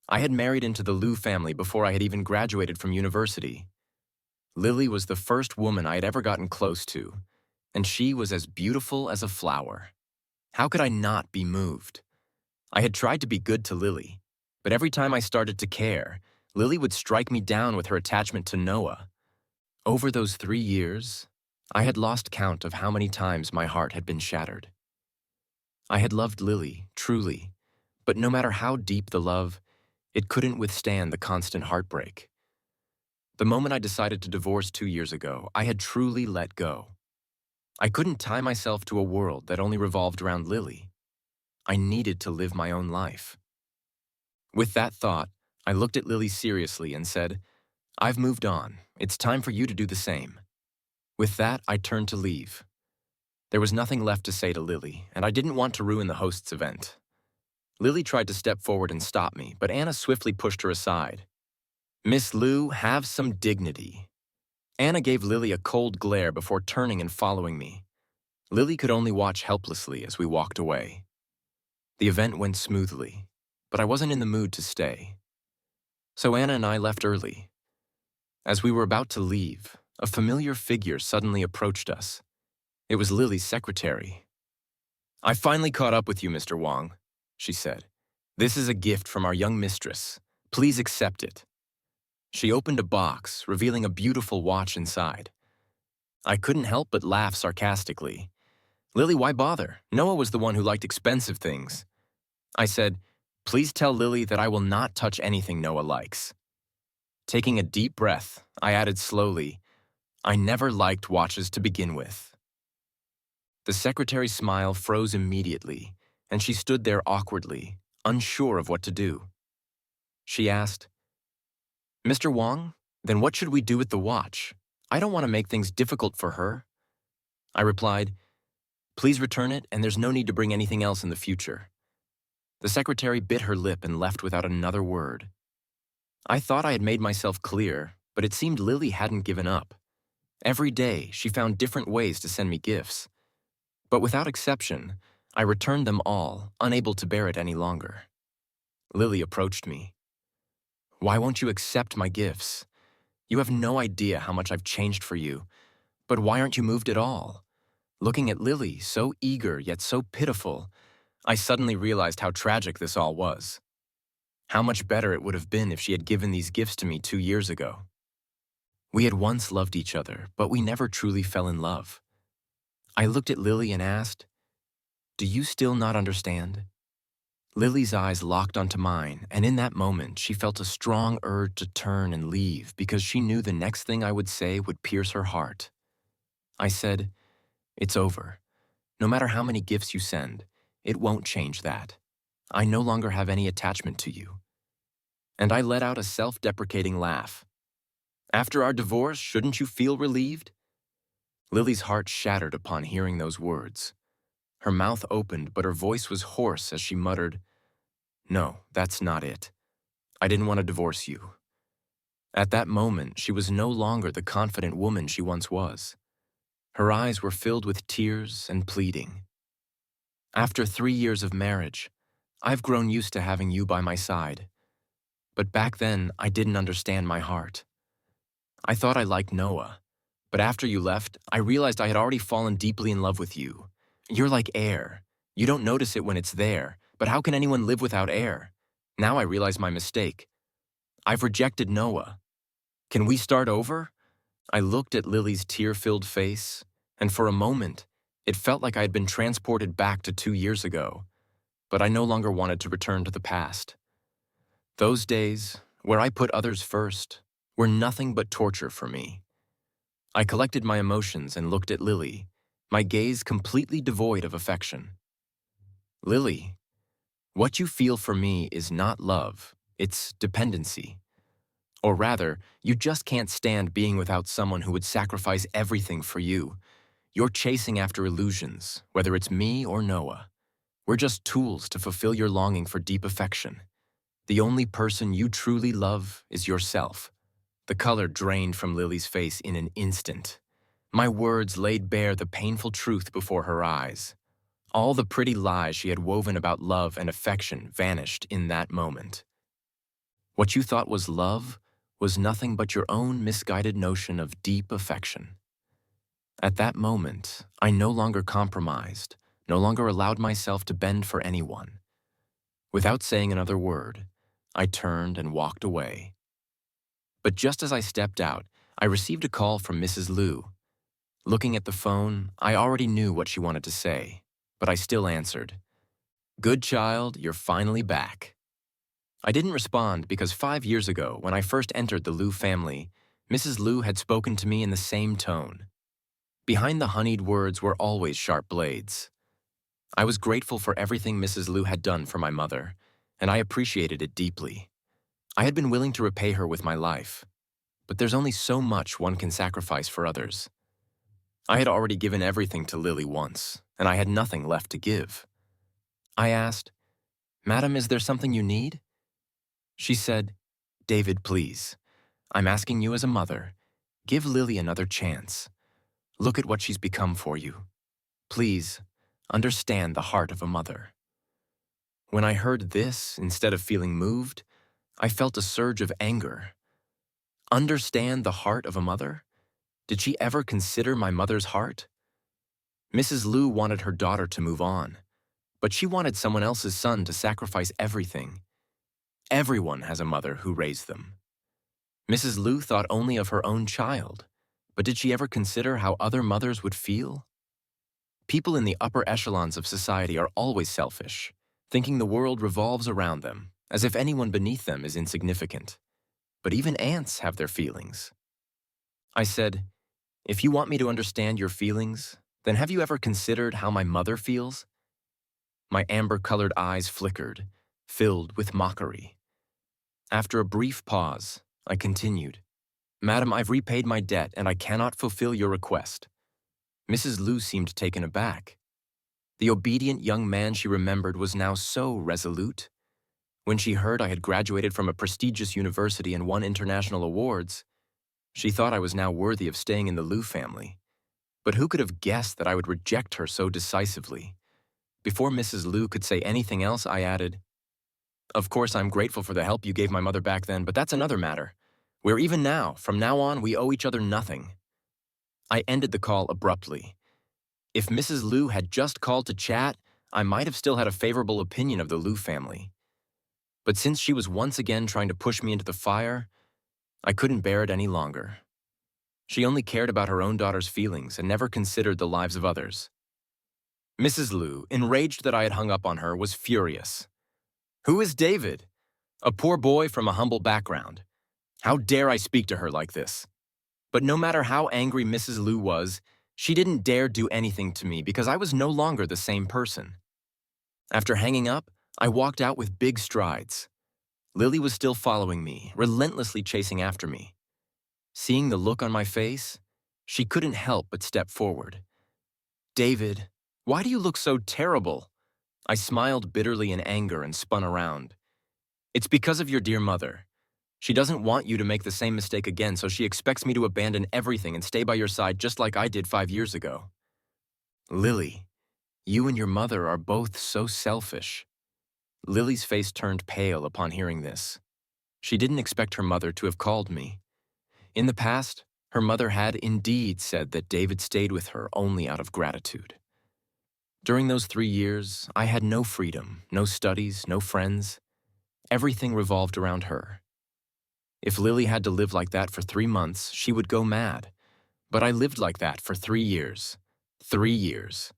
[SPEAKER 1] I had married into the Liu family before I had even graduated from university. Lily was the first woman I had ever gotten close to, and she was as beautiful as a flower. How could I not be moved? I had tried to be good to Lily, but every time I started to care, Lily would strike me down with her attachment to Noah. Over those 3 years, I had lost count of how many times my heart had been shattered. I had loved Lily, truly, but no matter how deep the love, it couldn't withstand the constant heartbreak. The moment I decided to divorce 2 years ago, I had truly let go. I couldn't tie myself to a world that only revolved around Lily. I needed to live my own life. With that thought, I looked at Lily seriously and said, "I've moved on. It's time for you to do the same." With that, I turned to leave. There was nothing left to say to Lily, and I didn't want to ruin the host's event. Lily tried to step forward and stop me, but Anna swiftly pushed her aside. "Miss Liu, have some dignity." Anna gave Lily a cold glare before turning and following me. Lily could only watch helplessly as we walked away. The event went smoothly, but I wasn't in the mood to stay. So Anna and I left early. As we were about to leave, a familiar figure suddenly approached us. It was Lily's secretary. "I finally caught up with you, Mr. Wang," she said. "This is a gift from our young mistress. Please accept it." She opened a box, revealing a beautiful watch inside. I couldn't help but laugh sarcastically. "Lily, why bother? Noah was the one who liked expensive things." I said, "Please tell Lily that I will not touch anything Noah likes." Taking a deep breath, I added slowly, "I never liked watches to begin with." The secretary's smile froze immediately, and she stood there awkwardly, unsure of what to do. She asked, "Mr. Wang, then what should we do with the watch? I don't want to make things difficult for her." I replied, "Please return it, and there's no need to bring anything else in the future." The secretary bit her lip and left without another word. I thought I had made myself clear, but it seemed Lily hadn't given up. Every day, she found different ways to send me gifts. But without exception, I returned them all, unable to bear it any longer. Lily approached me. "Why won't you accept my gifts? You have no idea how much I've changed for you. But why aren't you moved at all?" Looking at Lily, so eager yet so pitiful, I suddenly realized how tragic this all was. How much better it would have been if she had given these gifts to me 2 years ago. We had once loved each other, but we never truly fell in love. I looked at Lily and asked, "Do you still not understand?" Lily's eyes locked onto mine, and in that moment, she felt a strong urge to turn and leave because she knew the next thing I would say would pierce her heart. I said, "It's over. No matter how many gifts you send, it won't change that. I no longer have any attachment to you." And I let out a self-deprecating laugh. "After our divorce, shouldn't you feel relieved?" Lily's heart shattered upon hearing those words. Her mouth opened, but her voice was hoarse as she muttered, "No, that's not it. I didn't want to divorce you." At that moment, she was no longer the confident woman she once was. Her eyes were filled with tears and pleading. "After 3 years of marriage, I've grown used to having you by my side. But back then, I didn't understand my heart. I thought I liked Noah. But after you left, I realized I had already fallen deeply in love with you. You're like air. You don't notice it when it's there, but how can anyone live without air? Now I realize my mistake. I've rejected Noah. Can we start over? I looked at Lily's tear-filled face, and for a moment, it felt like I had been transported back to 2 years ago, but I no longer wanted to return to the past. Those days, where I put others first, were nothing but torture for me. I collected my emotions and looked at Lily, my gaze completely devoid of affection. Lily, what you feel for me is not love, it's dependency. Or rather, you just can't stand being without someone who would sacrifice everything for you. You're chasing after illusions, whether it's me or Noah. We're just tools to fulfill your longing for deep affection. The only person you truly love is yourself. The color drained from Lily's face in an instant. My words laid bare the painful truth before her eyes. All the pretty lies she had woven about love and affection vanished in that moment. What you thought was love was nothing but your own misguided notion of deep affection. At that moment, I no longer compromised, no longer allowed myself to bend for anyone. Without saying another word, I turned and walked away. But just as I stepped out, I received a call from Mrs. Liu. Looking at the phone, I already knew what she wanted to say, but I still answered. "Good child, you're finally back." I didn't respond because 5 years ago, when I first entered the Liu family, Mrs. Liu had spoken to me in the same tone. Behind the honeyed words were always sharp blades. I was grateful for everything Mrs. Liu had done for my mother, and I appreciated it deeply. I had been willing to repay her with my life, but there's only so much one can sacrifice for others. I had already given everything to Lily once, and I had nothing left to give. I asked, "Madam, is there something you need?" She said, "David, please. I'm asking you as a mother. Give Lily another chance. Look at what she's become for you. Please, understand the heart of a mother." When I heard this, instead of feeling moved, I felt a surge of anger. Understand the heart of a mother? Did she ever consider my mother's heart? Mrs. Liu wanted her daughter to move on, but she wanted someone else's son to sacrifice everything. Everyone has a mother who raised them. Mrs. Liu thought only of her own child, but did she ever consider how other mothers would feel? People in the upper echelons of society are always selfish, thinking the world revolves around them, as if anyone beneath them is insignificant. But even ants have their feelings. I said, "If you want me to understand your feelings, then have you ever considered how my mother feels?" My amber-colored eyes flickered, filled with mockery. After a brief pause, I continued, "Madam, I've repaid my debt and I cannot fulfill your request." Mrs. Liu seemed taken aback. The obedient young man she remembered was now so resolute. When she heard I had graduated from a prestigious university and won international awards, she thought I was now worthy of staying in the Liu family. But who could have guessed that I would reject her so decisively? Before Mrs. Liu could say anything else, I added, "Of course, I'm grateful for the help you gave my mother back then, but that's another matter. We're even now. From now on, we owe each other nothing." I ended the call abruptly. If Mrs. Liu had just called to chat, I might have still had a favorable opinion of the Liu family. But since she was once again trying to push me into the fire, I couldn't bear it any longer. She only cared about her own daughter's feelings and never considered the lives of others. Mrs. Liu, enraged that I had hung up on her, was furious. "Who is David? A poor boy from a humble background. How dare I speak to her like this?" But no matter how angry Mrs. Liu was, she didn't dare do anything to me because I was no longer the same person. After hanging up, I walked out with big strides. Lily was still following me, relentlessly chasing after me. Seeing the look on my face, she couldn't help but step forward. "David, why do you look so terrible?" I smiled bitterly in anger and spun around. "It's because of your dear mother. She doesn't want you to make the same mistake again, so she expects me to abandon everything and stay by your side just like I did 5 years ago." "Lily, you and your mother are both so selfish." Lily's face turned pale upon hearing this. She didn't expect her mother to have called me. In the past, her mother had indeed said that David stayed with her only out of gratitude. During those 3 years, I had no freedom, no studies, no friends. Everything revolved around her. If Lily had to live like that for 3 months, she would go mad. But I lived like that for 3 years. 3 years.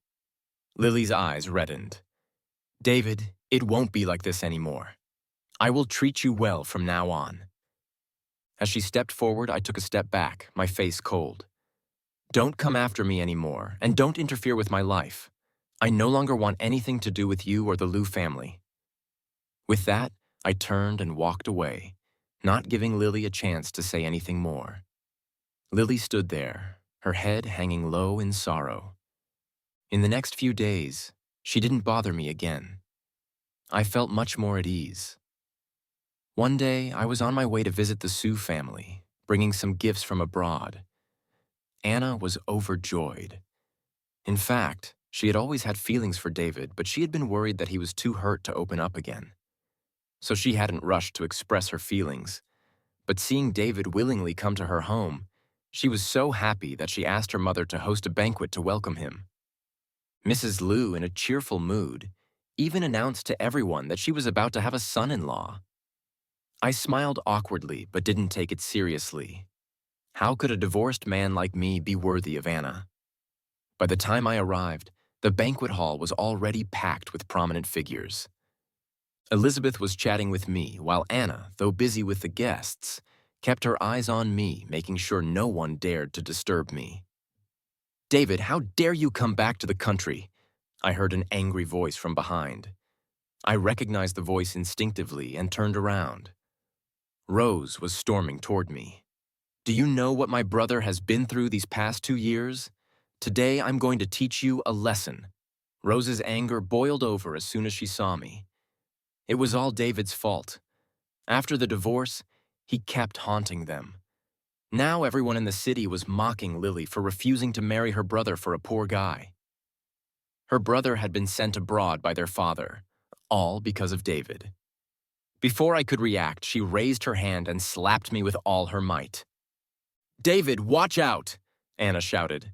[SPEAKER 1] Lily's eyes reddened. David, it won't be like this anymore. I will treat you well from now on. As she stepped forward, I took a step back, my face cold. Don't come after me anymore, and don't interfere with my life. I no longer want anything to do with you or the Liu family. With that, I turned and walked away, not giving Lily a chance to say anything more. Lily stood there, her head hanging low in sorrow. In the next few days, she didn't bother me again. I felt much more at ease. One day, I was on my way to visit the Sue family, bringing some gifts from abroad. Anna was overjoyed. In fact, she had always had feelings for David, but she had been worried that he was too hurt to open up again. So she hadn't rushed to express her feelings. But seeing David willingly come to her home, she was so happy that she asked her mother to host a banquet to welcome him. Mrs. Liu, in a cheerful mood, even announced to everyone that she was about to have a son-in-law. I smiled awkwardly but didn't take it seriously. How could a divorced man like me be worthy of Anna? By the time I arrived, the banquet hall was already packed with prominent figures. Elizabeth was chatting with me, while Anna, though busy with the guests, kept her eyes on me, making sure no one dared to disturb me. David, how dare you come back to the country? I heard an angry voice from behind. I recognized the voice instinctively and turned around. Rose was storming toward me. Do you know what my brother has been through these past 2 years? Today I'm going to teach you a lesson. Rose's anger boiled over as soon as she saw me. It was all David's fault. After the divorce, he kept haunting them. Now everyone in the city was mocking Lily for refusing to marry her brother for a poor guy. Her brother had been sent abroad by their father, all because of David. Before I could react, she raised her hand and slapped me with all her might. David, watch out! Anna shouted.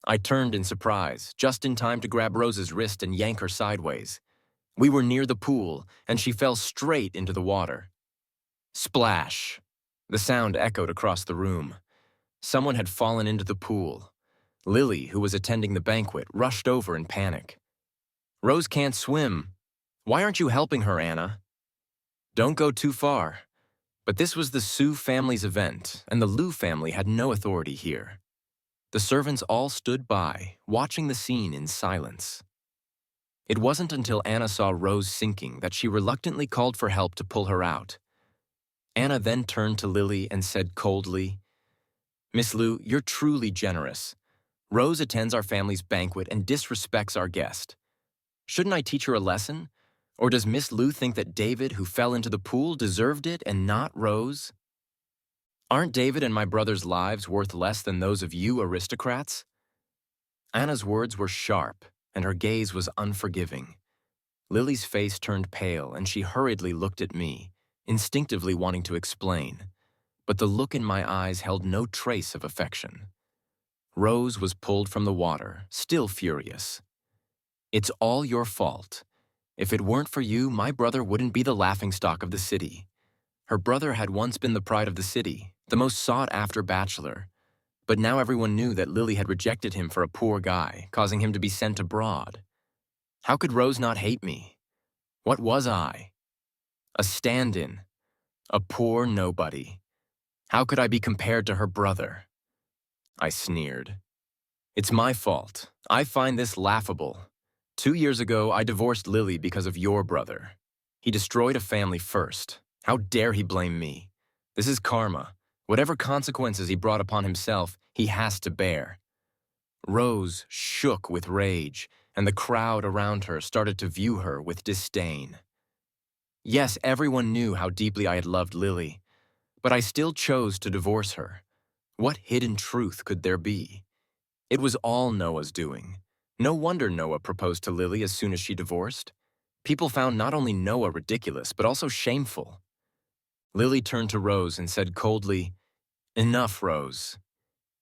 [SPEAKER 1] I turned in surprise, just in time to grab Rose's wrist and yank her sideways. We were near the pool, and she fell straight into the water. Splash! The sound echoed across the room. Someone had fallen into the pool. Lily, who was attending the banquet, rushed over in panic. Rose can't swim. Why aren't you helping her, Anna? Don't go too far. But this was the Sue family's event, and the Liu family had no authority here. The servants all stood by, watching the scene in silence. It wasn't until Anna saw Rose sinking that she reluctantly called for help to pull her out. Anna then turned to Lily and said coldly, Miss Liu, you're truly generous. Rose attends our family's banquet and disrespects our guest. Shouldn't I teach her a lesson? Or does Miss Liu think that David, who fell into the pool, deserved it and not Rose? Aren't David and my brother's lives worth less than those of you aristocrats? Anna's words were sharp, and her gaze was unforgiving. Lily's face turned pale, and she hurriedly looked at me, instinctively wanting to explain. But the look in my eyes held no trace of affection. Rose was pulled from the water, still furious. It's all your fault. If it weren't for you, my brother wouldn't be the laughingstock of the city. Her brother had once been the pride of the city, the most sought-after bachelor. But now everyone knew that Lily had rejected him for a poor guy, causing him to be sent abroad. How could Rose not hate me? What was I? A stand-in. A poor nobody. How could I be compared to her brother? I sneered. It's my fault. I find this laughable. 2 years ago, I divorced Lily because of your brother. He destroyed a family first. How dare he blame me? This is karma. Whatever consequences he brought upon himself, he has to bear. Rose shook with rage, and the crowd around her started to view her with disdain. Yes, everyone knew how deeply I had loved Lily, but I still chose to divorce her. What hidden truth could there be? It was all Noah's doing. No wonder Noah proposed to Lily as soon as she divorced. People found not only Noah ridiculous, but also shameful. Lily turned to Rose and said coldly, Enough, Rose.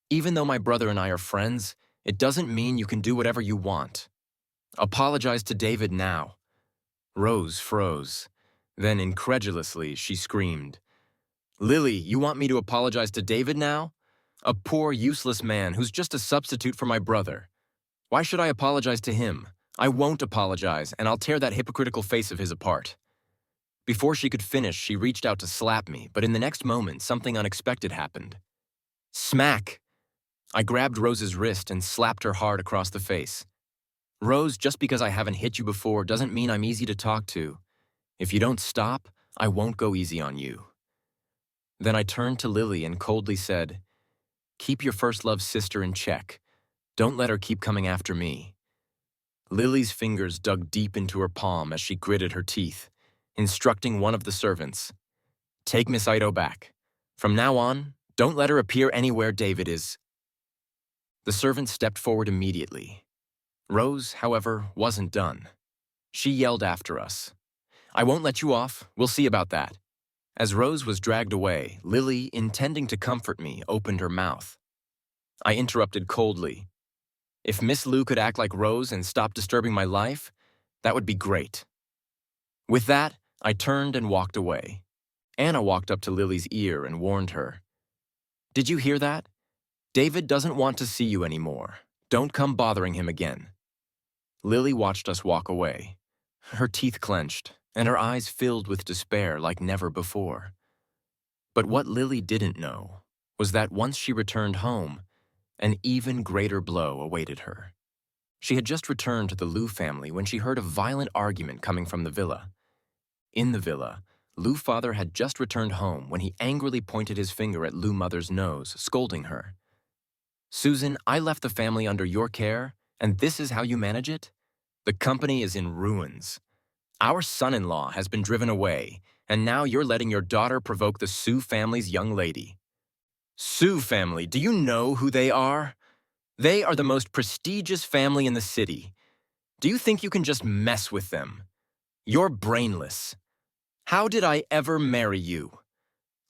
[SPEAKER 1] Even though my brother and I are friends, it doesn't mean you can do whatever you want. Apologize to David now. Rose froze. Then, incredulously, she screamed, Lily, you want me to apologize to David now? A poor, useless man who's just a substitute for my brother. Why should I apologize to him? I won't apologize, and I'll tear that hypocritical face of his apart. Before she could finish, she reached out to slap me, but in the next moment, something unexpected happened. Smack! I grabbed Rose's wrist and slapped her hard across the face. Rose, just because I haven't hit you before doesn't mean I'm easy to talk to. If you don't stop, I won't go easy on you. Then I turned to Lily and coldly said, Keep your first love sister in check. Don't let her keep coming after me. Lily's fingers dug deep into her palm as she gritted her teeth, instructing one of the servants, Take Miss Ito back. From now on, don't let her appear anywhere David is. The servant stepped forward immediately. Rose, however, wasn't done. She yelled after us, I won't let you off. We'll see about that. As Rose was dragged away, Lily, intending to comfort me, opened her mouth. I interrupted coldly. If Miss Lou could act like Rose and stop disturbing my life, that would be great. With that, I turned and walked away. Anna walked up to Lily's ear and warned her. Did you hear that? David doesn't want to see you anymore. Don't come bothering him again. Lily watched us walk away. Her teeth clenched, and her eyes filled with despair like never before. But what Lily didn't know was that once she returned home, an even greater blow awaited her. She had just returned to the Lou family when she heard a violent argument coming from the villa. In the villa, Lou father had just returned home when he angrily pointed his finger at Lou mother's nose, scolding her. Susan, I left the family under your care, and this is how you manage it? The company is in ruins. Our son-in-law has been driven away, and now you're letting your daughter provoke the Sue family's young lady. Sue family, do you know who they are? They are the most prestigious family in the city. Do you think you can just mess with them? You're brainless. How did I ever marry you?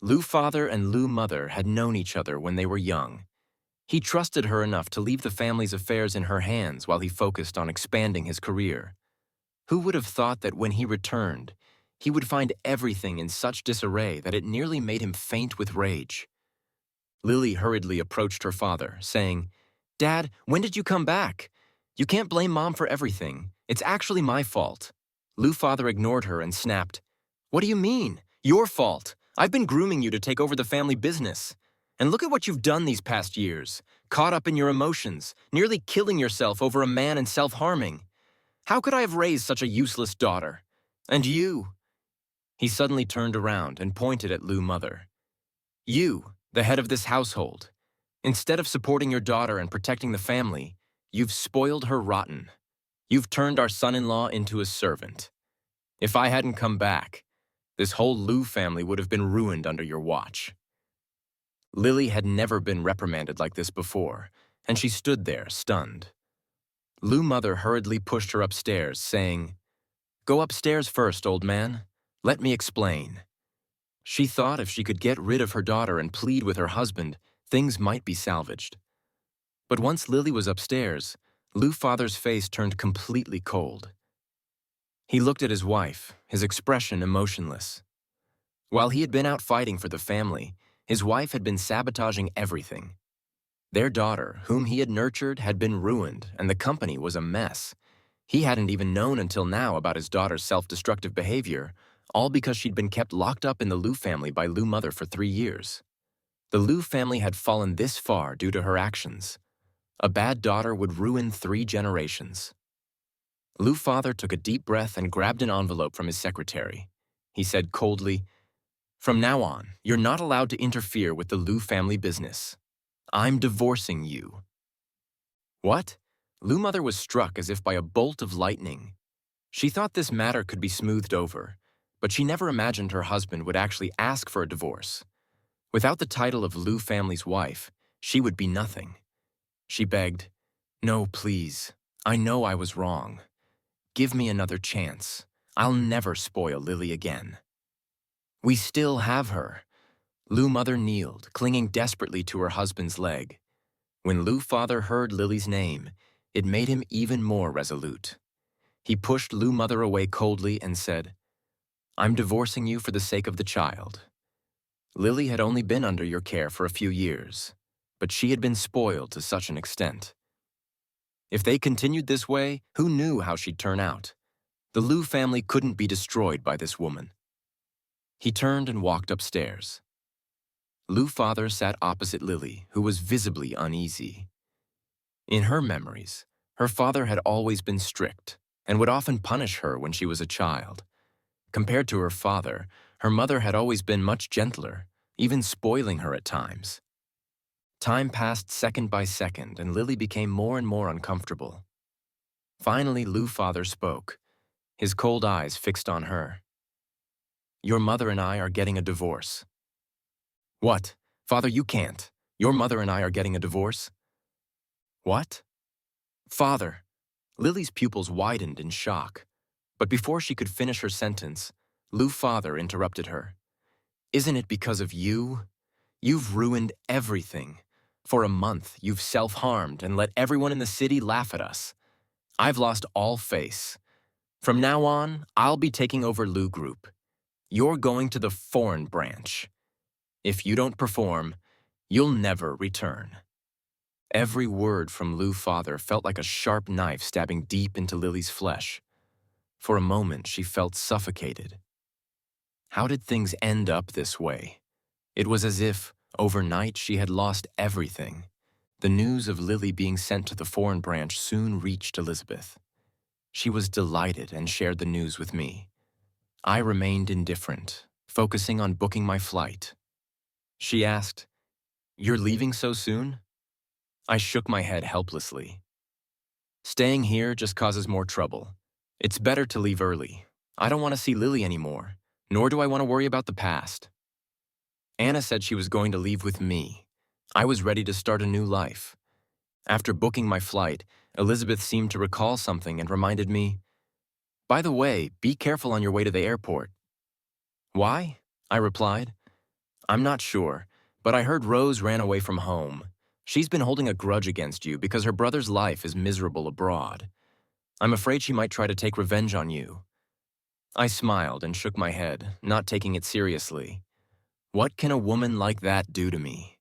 [SPEAKER 1] Lou father and Lou mother had known each other when they were young. He trusted her enough to leave the family's affairs in her hands while he focused on expanding his career. Who would have thought that when he returned, he would find everything in such disarray that it nearly made him faint with rage? Lily hurriedly approached her father, saying, Dad, when did you come back? You can't blame Mom for everything. It's actually my fault. Lou father ignored her and snapped, What do you mean? Your fault. I've been grooming you to take over the family business. And look at what you've done these past years. Caught up in your emotions, nearly killing yourself over a man and self-harming. How could I have raised such a useless daughter? And you? He suddenly turned around and pointed at Lou mother. You, the head of this household. Instead of supporting your daughter and protecting the family, you've spoiled her rotten. You've turned our son-in-law into a servant. If I hadn't come back, this whole Lou family would have been ruined under your watch. Lily had never been reprimanded like this before, and she stood there, stunned. Lou mother hurriedly pushed her upstairs, saying, Go upstairs first, old man. Let me explain. She thought if she could get rid of her daughter and plead with her husband, things might be salvaged. But once Lily was upstairs, Lou father's face turned completely cold. He looked at his wife, his expression emotionless. While he had been out fighting for the family, his wife had been sabotaging everything. Their daughter, whom he had nurtured, had been ruined, and the company was a mess. He hadn't even known until now about his daughter's self-destructive behavior, all because she'd been kept locked up in the Lou family by Lou mother for 3 years. The Lou family had fallen this far due to her actions. A bad daughter would ruin 3 generations. Lou father took a deep breath and grabbed an envelope from his secretary. He said coldly, From now on, you're not allowed to interfere with the Lou family business. I'm divorcing you. What? Lou mother was struck as if by a bolt of lightning. She thought this matter could be smoothed over, but she never imagined her husband would actually ask for a divorce. Without the title of Lou family's wife, she would be nothing. She begged, No, please. I know I was wrong. Give me another chance. I'll never spoil Lily again. We still have her. Lou mother kneeled, clinging desperately to her husband's leg. When Lou father heard Lily's name, it made him even more resolute. He pushed Lou mother away coldly and said, "I'm divorcing you for the sake of the child. Lily had only been under your care for a few years, but she had been spoiled to such an extent. If they continued this way, who knew how she'd turn out? The Lou family couldn't be destroyed by this woman." He turned and walked upstairs. Lou father sat opposite Lily, who was visibly uneasy. In her memories, her father had always been strict and would often punish her when she was a child. Compared to her father, her mother had always been much gentler, even spoiling her at times. Time passed second by second, and Lily became more and more uncomfortable. Finally, Lou father spoke, his cold eyes fixed on her. "Your mother and I are getting a divorce." "What? Father, you can't. Your mother and I are getting a divorce?" "What?" "Father." Lily's pupils widened in shock. But before she could finish her sentence, Lou father interrupted her. "Isn't it because of you? You've ruined everything. For a month, you've self-harmed and let everyone in the city laugh at us. I've lost all face. From now on, I'll be taking over Lou Group. You're going to the foreign branch. If you don't perform, you'll never return." Every word from Lou father felt like a sharp knife stabbing deep into Lily's flesh. For a moment, she felt suffocated. How did things end up this way? It was as if, overnight, she had lost everything. The news of Lily being sent to the foreign branch soon reached Elizabeth. She was delighted and shared the news with me. I remained indifferent, focusing on booking my flight. She asked, "You're leaving so soon?" I shook my head helplessly. "Staying here just causes more trouble. It's better to leave early. I don't want to see Lily anymore, nor do I want to worry about the past." Anna said she was going to leave with me. I was ready to start a new life. After booking my flight, Elizabeth seemed to recall something and reminded me, "By the way, be careful on your way to the airport." "Why?" I replied. "I'm not sure, but I heard Rose ran away from home. She's been holding a grudge against you because her brother's life is miserable abroad. I'm afraid she might try to take revenge on you." I smiled and shook my head, not taking it seriously. What can a woman like that do to me?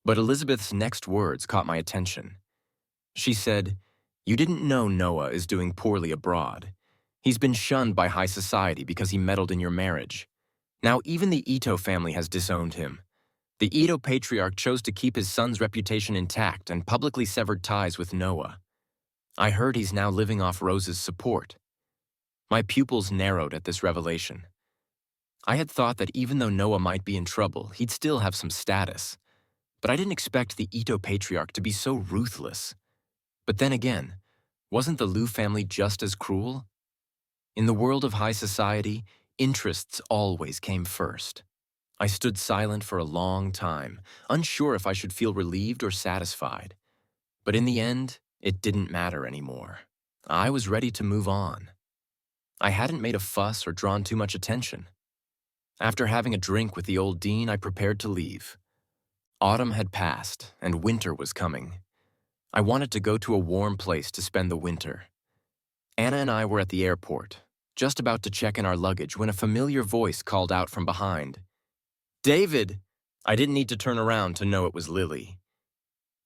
[SPEAKER 1] But Elizabeth's next words caught my attention. She said, "You didn't know Noah is doing poorly abroad. He's been shunned by high society because he meddled in your marriage. Now even the Ito family has disowned him. The Ito patriarch chose to keep his son's reputation intact and publicly severed ties with Noah. I heard he's now living off Rose's support." My pupils narrowed at this revelation. I had thought that even though Noah might be in trouble, he'd still have some status. But I didn't expect the Ito patriarch to be so ruthless. But then again, wasn't the Liu family just as cruel? In the world of high society, interests always came first. I stood silent for a long time, unsure if I should feel relieved or satisfied. But in the end, it didn't matter anymore. I was ready to move on. I hadn't made a fuss or drawn too much attention. After having a drink with the old dean, I prepared to leave. Autumn had passed, and winter was coming. I wanted to go to a warm place to spend the winter. Anna and I were at the airport, just about to check in our luggage when a familiar voice called out from behind, "David!" I didn't need to turn around to know it was Lily.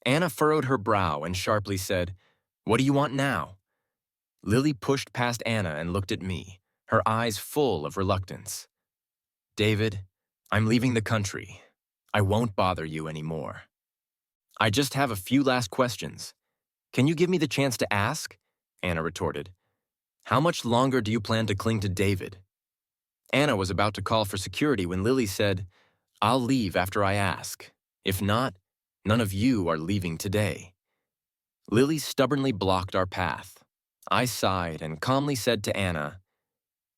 [SPEAKER 1] Anna furrowed her brow and sharply said, "What do you want now?" Lily pushed past Anna and looked at me, her eyes full of reluctance. "David, I'm leaving the country. I won't bother you anymore. I just have a few last questions. Can you give me the chance to ask?" Anna retorted. "How much longer do you plan to cling to David?" Anna was about to call for security when Lily said, "I'll leave after I ask. If not, none of you are leaving today." Lily stubbornly blocked our path. I sighed and calmly said to Anna,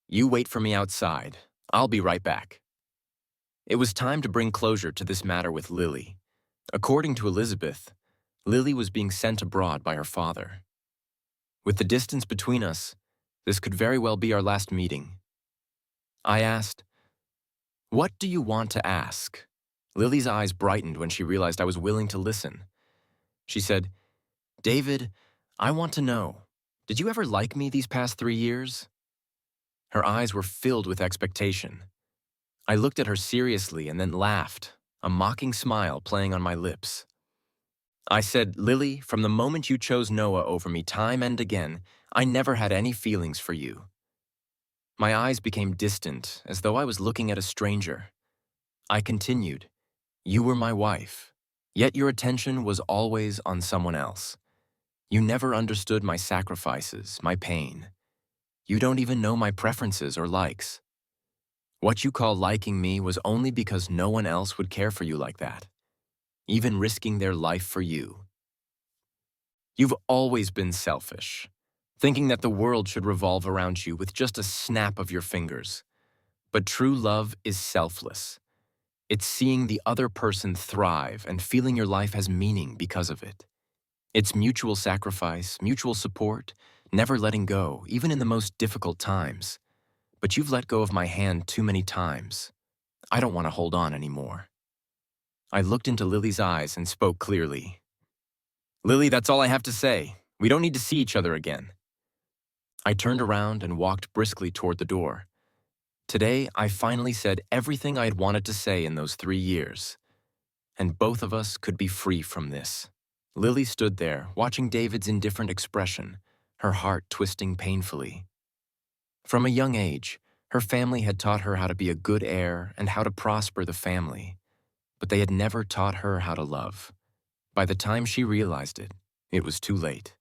[SPEAKER 1] "You wait for me outside. I'll be right back." It was time to bring closure to this matter with Lily. According to Elizabeth, Lily was being sent abroad by her father. With the distance between us, this could very well be our last meeting. I asked, "What do you want to ask?" Lily's eyes brightened when she realized I was willing to listen. She said, "David, I want to know, Did you ever like me these past 3 years? Her eyes were filled with expectation. I looked at her seriously and then laughed, a mocking smile playing on my lips. I said, Lily, from the moment you chose Noah over me time and again, I never had any feelings for you. My eyes became distant, as though I was looking at a stranger. I continued, you were my wife, yet your attention was always on someone else. You never understood my sacrifices, my pain. You don't even know my preferences or likes. What you call liking me was only because no one else would care for you like that, even risking their life for you. You've always been selfish, thinking that the world should revolve around you with just a snap of your fingers. But true love is selfless. It's seeing the other person thrive and feeling your life has meaning because of it. It's mutual sacrifice, mutual support, never letting go, even in the most difficult times. But you've let go of my hand too many times. I don't want to hold on anymore. I looked into Lily's eyes and spoke clearly. Lily, that's all I have to say. We don't need to see each other again. I turned around and walked briskly toward the door. Today, I finally said everything I had wanted to say in those 3 years. And both of us could be free from this. Lily stood there, watching David's indifferent expression, her heart twisting painfully. From a young age, her family had taught her how to be a good heir and how to prosper the family, but they had never taught her how to love. By the time she realized it, it was too late.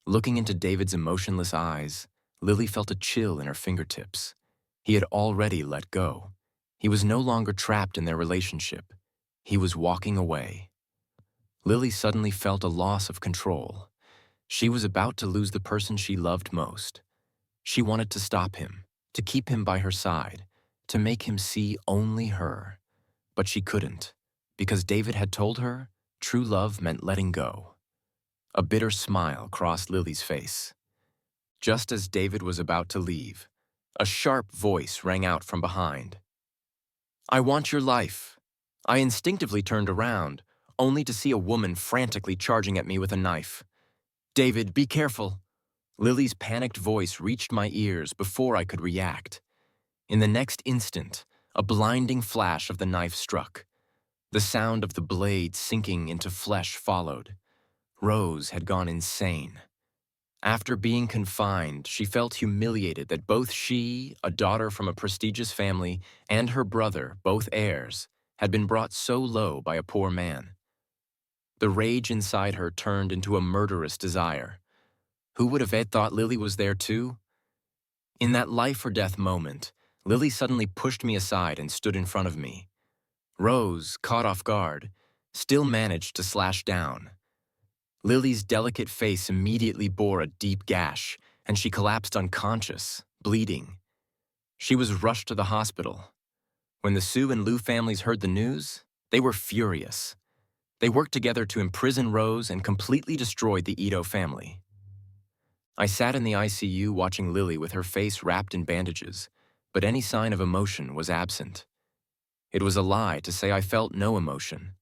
[SPEAKER 1] Looking into David's emotionless eyes, Lily felt a chill in her fingertips. He had already let go. He was no longer trapped in their relationship. He was walking away. Lily suddenly felt a loss of control. She was about to lose the person she loved most. She wanted to stop him, to keep him by her side, to make him see only her. But she couldn't, because David had told her true love meant letting go. A bitter smile crossed Lily's face. Just as David was about to leave, a sharp voice rang out from behind. I want your life. I instinctively turned around, only to see a woman frantically charging at me with a knife. David, be careful. Lily's panicked voice reached my ears before I could react. In the next instant, a blinding flash of the knife struck. The sound of the blade sinking into flesh followed. Rose had gone insane. After being confined, she felt humiliated that both she, a daughter from a prestigious family, and her brother, both heirs, had been brought so low by a poor man. The rage inside her turned into a murderous desire. Who would have thought Lily was there too? In that life-or-death moment, Lily suddenly pushed me aside and stood in front of me. Rose, caught off guard, still managed to slash down. Lily's delicate face immediately bore a deep gash, and she collapsed unconscious, bleeding. She was rushed to the hospital. When the Sue and Lou families heard the news, they were furious. They worked together to imprison Rose and completely destroyed the Ito family. I sat in the ICU watching Lily with her face wrapped in bandages, but any sign of emotion was absent. It was a lie to say I felt no emotion.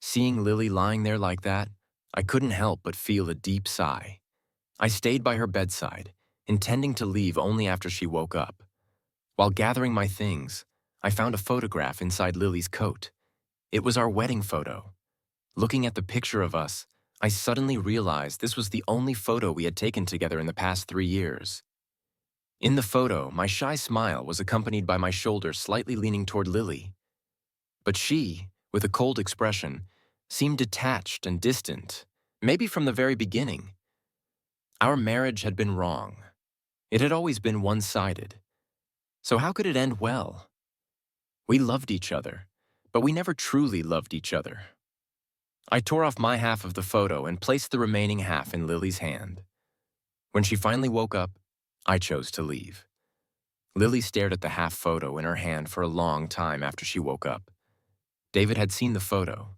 [SPEAKER 1] Seeing Lily lying there like that, I couldn't help but feel a deep sigh. I stayed by her bedside, intending to leave only after she woke up. While gathering my things, I found a photograph inside Lily's coat. It was our wedding photo. Looking at the picture of us, I suddenly realized this was the only photo we had taken together in the past 3 years. In the photo, my shy smile was accompanied by my shoulder slightly leaning toward Lily. But she, with a cold expression, seemed detached and distant, maybe from the very beginning. Our marriage had been wrong. It had always been one-sided. So how could it end well? We loved each other, but we never truly loved each other. I tore off my half of the photo and placed the remaining half in Lily's hand. When she finally woke up, I chose to leave. Lily stared at the half photo in her hand for a long time after she woke up. David had seen the photo.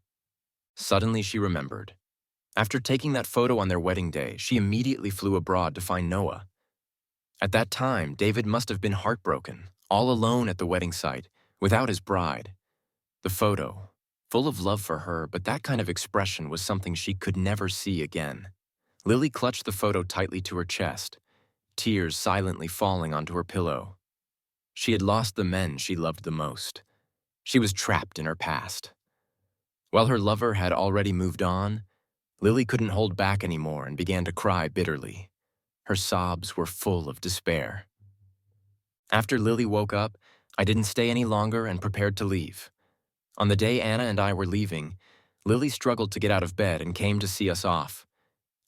[SPEAKER 1] Suddenly she remembered. After taking that photo on their wedding day, she immediately flew abroad to find Noah. At that time, David must have been heartbroken, all alone at the wedding site, without his bride. The photo, full of love for her, but that kind of expression was something she could never see again. Lily clutched the photo tightly to her chest, tears silently falling onto her pillow. She had lost the men she loved the most. She was trapped in her past. While her lover had already moved on, Lily couldn't hold back anymore and began to cry bitterly. Her sobs were full of despair. After Lily woke up, I didn't stay any longer and prepared to leave. On the day Anna and I were leaving, Lily struggled to get out of bed and came to see us off.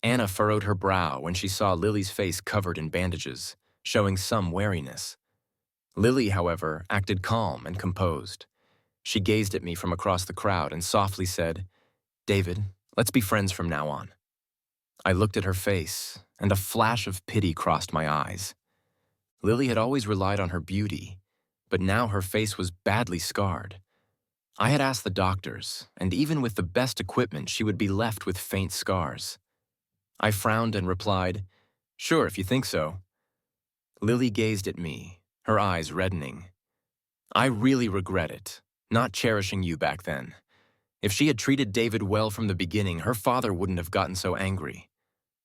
[SPEAKER 1] Anna furrowed her brow when she saw Lily's face covered in bandages, showing some wariness. Lily, however, acted calm and composed. She gazed at me from across the crowd and softly said, "David, let's be friends from now on." I looked at her face, and a flash of pity crossed my eyes. Lily had always relied on her beauty, but now her face was badly scarred. I had asked the doctors, and even with the best equipment, she would be left with faint scars. I frowned and replied, "Sure, if you think so." Lily gazed at me, her eyes reddening. "I really regret it, not cherishing you back then. If she had treated David well from the beginning, her father wouldn't have gotten so angry.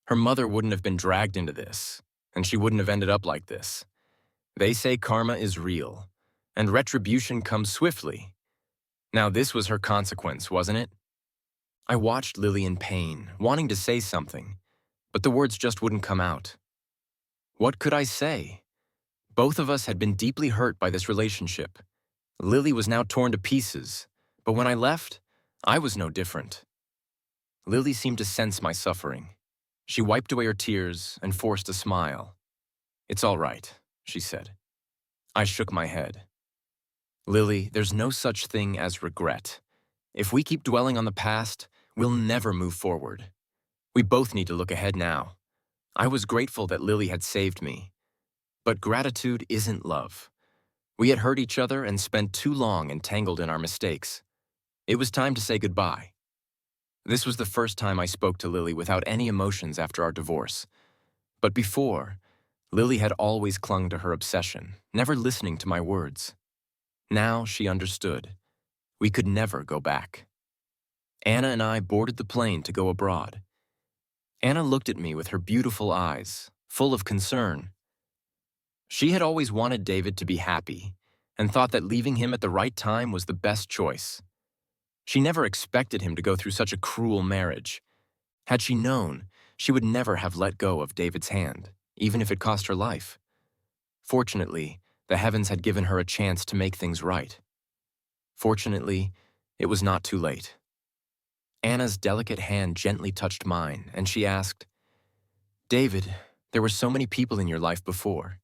[SPEAKER 1] Her mother wouldn't have been dragged into this, and she wouldn't have ended up like this. They say karma is real, and retribution comes swiftly. Now this was her consequence, wasn't it?" I watched Lily in pain, wanting to say something, but the words just wouldn't come out. What could I say? Both of us had been deeply hurt by this relationship. Lily was now torn to pieces, but when I left, I was no different. Lily seemed to sense my suffering. She wiped away her tears and forced a smile. "It's all right," she said. I shook my head. "Lily, there's no such thing as regret. If we keep dwelling on the past, we'll never move forward. We both need to look ahead now." I was grateful that Lily had saved me. But gratitude isn't love. We had hurt each other and spent too long entangled in our mistakes. It was time to say goodbye. This was the first time I spoke to Lily without any emotions after our divorce. But before, Lily had always clung to her obsession, never listening to my words. Now she understood. We could never go back. Anna and I boarded the plane to go abroad. Anna looked at me with her beautiful eyes, full of concern. She had always wanted David to be happy and thought that leaving him at the right time was the best choice. She never expected him to go through such a cruel marriage. Had she known, she would never have let go of David's hand, even if it cost her life. Fortunately, the heavens had given her a chance to make things right. Fortunately, it was not too late. Anna's delicate hand gently touched mine, and she asked, "David, there were so many people in your life before.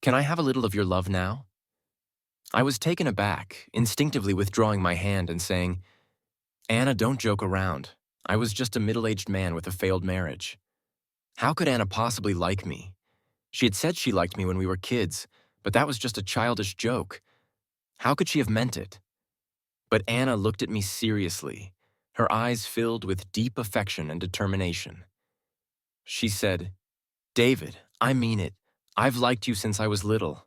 [SPEAKER 1] Can I have a little of your love now?" I was taken aback, instinctively withdrawing my hand and saying, "Anna, don't joke around. I was just a middle-aged man with a failed marriage. How could Anna possibly like me? She had said she liked me when we were kids, but that was just a childish joke. How could she have meant it?" But Anna looked at me seriously, her eyes filled with deep affection and determination. She said, "David, I mean it. I've liked you since I was little.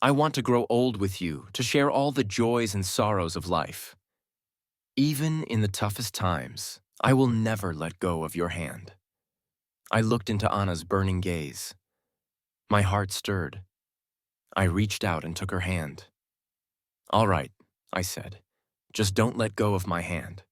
[SPEAKER 1] I want to grow old with you, to share all the joys and sorrows of life. Even in the toughest times, I will never let go of your hand." I looked into Anna's burning gaze. My heart stirred. I reached out and took her hand. "All right," I said. "Just don't let go of my hand."